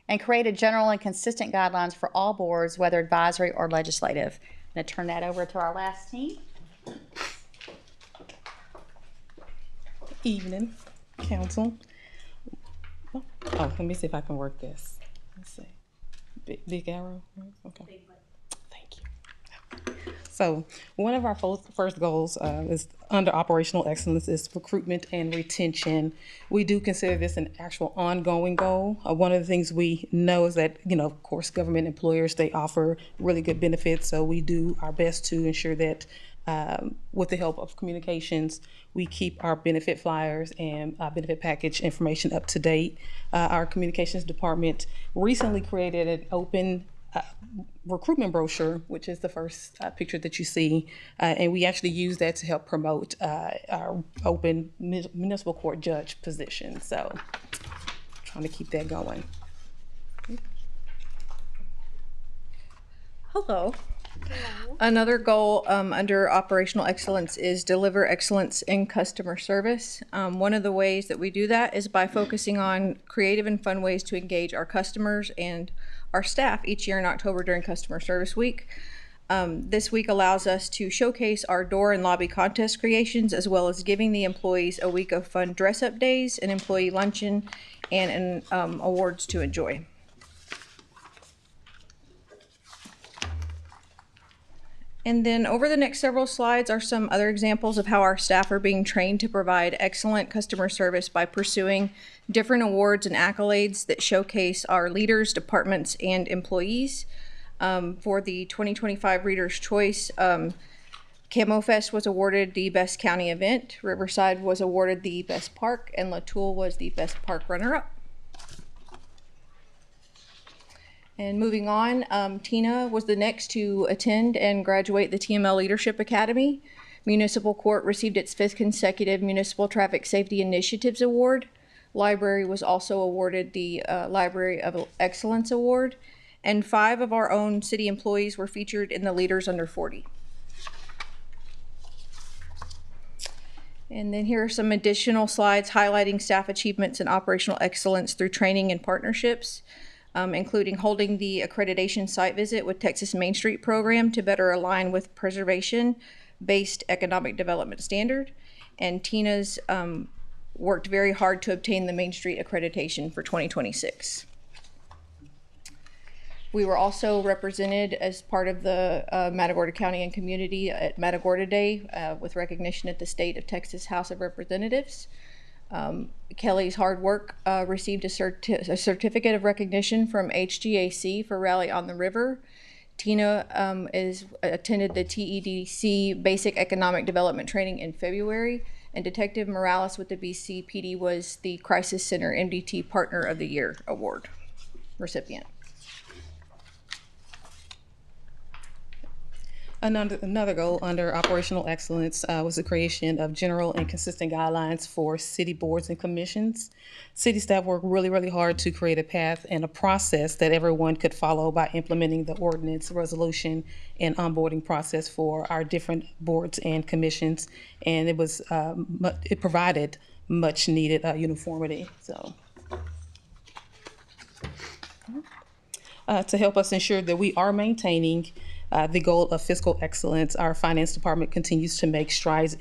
And create a general and consistent guidelines for all boards, whether advisory or legislative. I'm going to turn that over to our last team. Evening, council. Oh, let me see if I can work this. Let's see. Big arrow. Okay. Thank you. So one of our first goals is under operational excellence is recruitment and retention. We do consider this an actual ongoing goal. One of the things we know is that, of course, government employers, they offer really good benefits. So we do our best to ensure that with the help of communications, we keep our benefit flyers and benefit package information up to date. Our communications department recently created an open recruitment brochure, which is the first picture that you see, and we actually use that to help promote our open municipal court judge position. So trying to keep that going. Hello. Another goal under operational excellence is deliver excellence in customer service. One of the ways that we do that is by focusing on creative and fun ways to engage our customers and our staff each year in October during Customer Service Week. This week allows us to showcase our door and lobby contest creations, as well as giving the employees a week of fun dress-up days, an employee luncheon, and awards to enjoy. And then over the next several slides are some other examples of how our staff are being trained to provide excellent customer service by pursuing different awards and accolades that showcase our leaders, departments, and employees. For the 2025 Reader's Choice, Camo Fest was awarded the Best County Event, Riverside was awarded the Best Park, and Latoul was the Best Park Runner-Up. And moving on, Tina was the next to attend and graduate the TML Leadership Academy. Municipal Court received its 5th consecutive Municipal Traffic Safety Initiatives Award. Library was also awarded the Library of Excellence Award. And 5 of our own city employees were featured in the Leaders Under 40. And then here are some additional slides highlighting staff achievements and operational excellence through training and partnerships, including holding the accreditation site visit with Texas Main Street program to better align with preservation-based economic development standard. And Tina's worked very hard to obtain the Main Street accreditation for 2026. We were also represented as part of the Matagorda County and community at Matagorda Day with recognition at the State of Texas House of Representatives. Kelly's hard work received a certificate of recognition from HGAC for Rally on the River. Tina attended the TEDC Basic Economic Development Training in February, and Detective Morales with the BC PD was the Crisis Center MDT Partner of the Year Award recipient. Another goal under operational excellence was the creation of general and consistent guidelines for city boards and commissions. City staff worked really, really hard to create a path and a process that everyone could follow by implementing the ordinance, resolution, and onboarding process for our different boards and commissions. And it was it provided much needed uniformity. So. To help us ensure that we are maintaining the goal of fiscal excellence, our finance department continues to make strides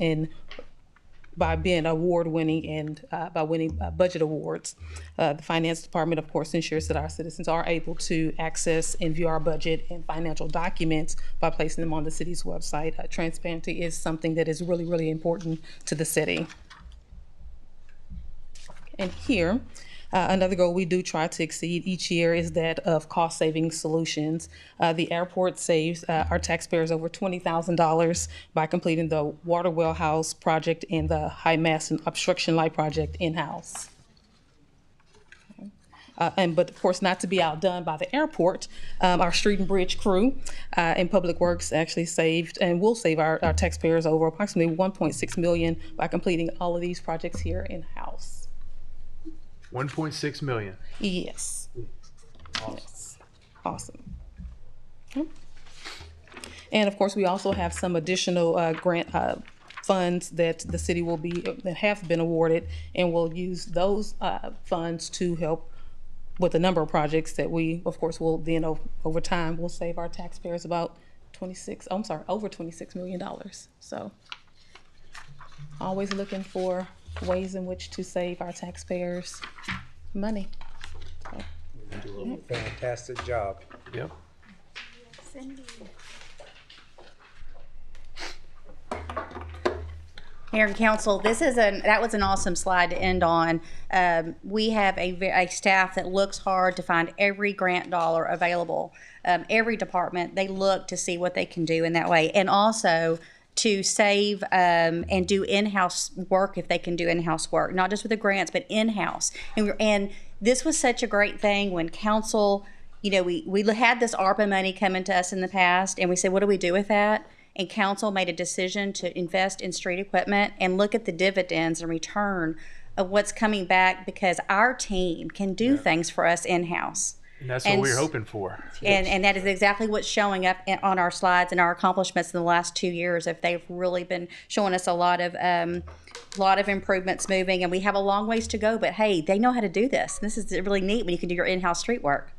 by being award-winning and by winning budget awards. The finance department, of course, ensures that our citizens are able to access and view our budget and financial documents by placing them on the city's website. Transparency is something that is really, really important to the city. And here, another goal we do try to exceed each year is that of cost-saving solutions. The airport saves our taxpayers over $20,000 by completing the water well house project and the high mass and obstruction light project in-house. But of course, not to be outdone by the airport, our street and bridge crew and Public Works actually saved and will save our taxpayers over approximately $1.6 million by completing all of these projects here in-house. 1.6 million. Yes. Awesome. Yes. Awesome. Okay. And of course, we also have some additional grant funds that the city that have been awarded, and we'll use those funds to help with a number of projects that we, of course, will then over time will save our taxpayers about over $26 million. So, always looking for ways in which to save our taxpayers money. So. You do a fantastic job. Yep. Mayor and Council, that was an awesome slide to end on. We have a staff that looks hard to find every grant dollar available. Every department, they look to see what they can do in that way, and also to save and do in-house work if they can do in-house work, not just with the grants, but in-house. And this was such a great thing when council, we had this ARPA money coming to us in the past, and we said, what do we do with that? And council made a decision to invest in street equipment and look at the dividends and return of what's coming back, because our team can do things for us in-house. And that's what we're hoping for. And that is exactly what's showing up on our slides and our accomplishments in the last 2 years. If they've really been showing us a lot of improvements moving, and we have a long ways to go. But hey, they know how to do this. This is really neat when you can do your in-house street work.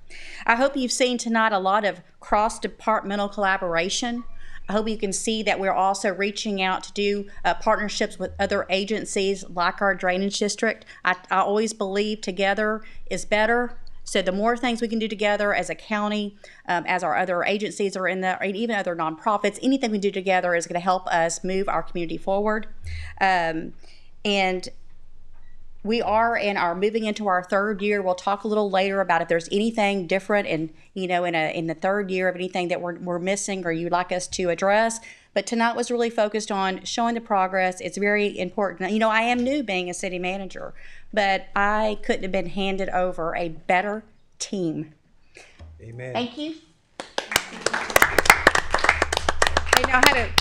I hope you've seen tonight a lot of cross-departmental collaboration. I hope you can see that we're also reaching out to do partnerships with other agencies like our drainage district. I always believe together is better. So the more things we can do together as a county, as our other agencies are in there, and even other nonprofits, anything we do together is going to help us move our community forward. And we are moving into our third year. We'll talk a little later about if there's anything different in the third year of anything that we're missing or you'd like us to address. But tonight was really focused on showing the progress. It's very important. I am new being a city manager, but I couldn't have been handed over a better team. Amen. Thank you.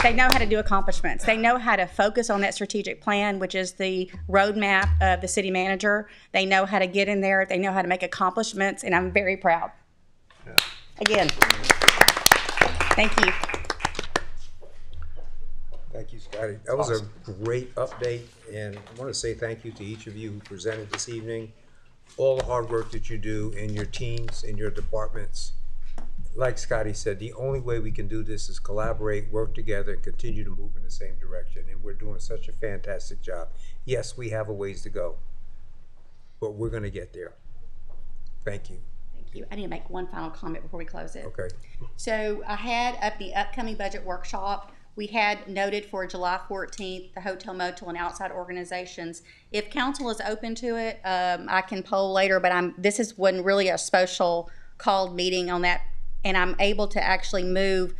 They know how to do accomplishments. They know how to focus on that strategic plan, which is the roadmap of the city manager. They know how to get in there. They know how to make accomplishments, and I'm very proud. Yeah. Again, thank you. Thank you, Scotty. That was a great update, and I want to say thank you to each of you who presented this evening. All the hard work that you do in your teams, in your departments. Like Scotty said, the only way we can do this is collaborate, work together, and continue to move in the same direction. And we're doing such a fantastic job. Yes, we have a ways to go, but we're going to get there. Thank you. Thank you. I need to make one final comment before we close it. Okay. So I had at the upcoming budget workshop, we had noted for July 14th, the hotel, motel, and outside organizations. If council is open to it, I can poll later, but this is one really a special called meeting on that, and I'm able to actually move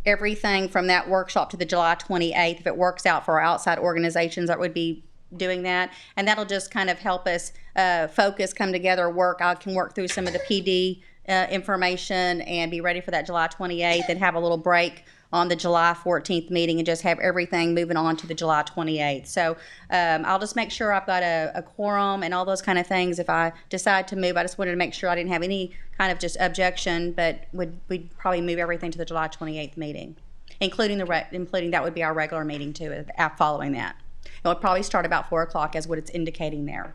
everything from that workshop to the July 28th. If it works out for our outside organizations, that would be doing that. And that'll just kind of help us focus, come together, work. I can work through some of the PD information and be ready for that July 28th and have a little break on the July 14th meeting and just have everything moving on to the July 28th. So I'll just make sure I've got a quorum and all those kind of things. If I decide to move, I just wanted to make sure I didn't have any kind of just objection, but we'd probably move everything to the July 28th meeting, including that would be our regular meeting too, following that. It would probably start about 4 o'clock as what it's indicating there.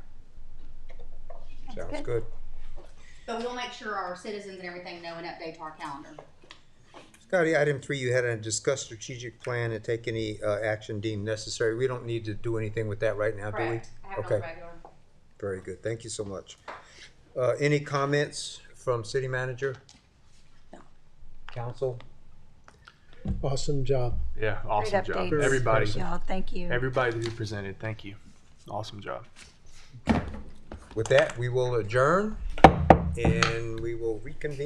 Sounds good. But we'll make sure our citizens and everything know and update to our calendar. Scotty, item 3, you had to discuss strategic plan and take any action deemed necessary. We don't need to do anything with that right now, do we? Correct. I have it on Okay. regular. Very good. Thank you so much. Any comments from city manager? No. Council? Awesome job. Yeah, awesome job. Very Everybody, impressive. Y'all, thank you. everybody who presented, thank you. Awesome job. With that, we will adjourn and we will reconvene.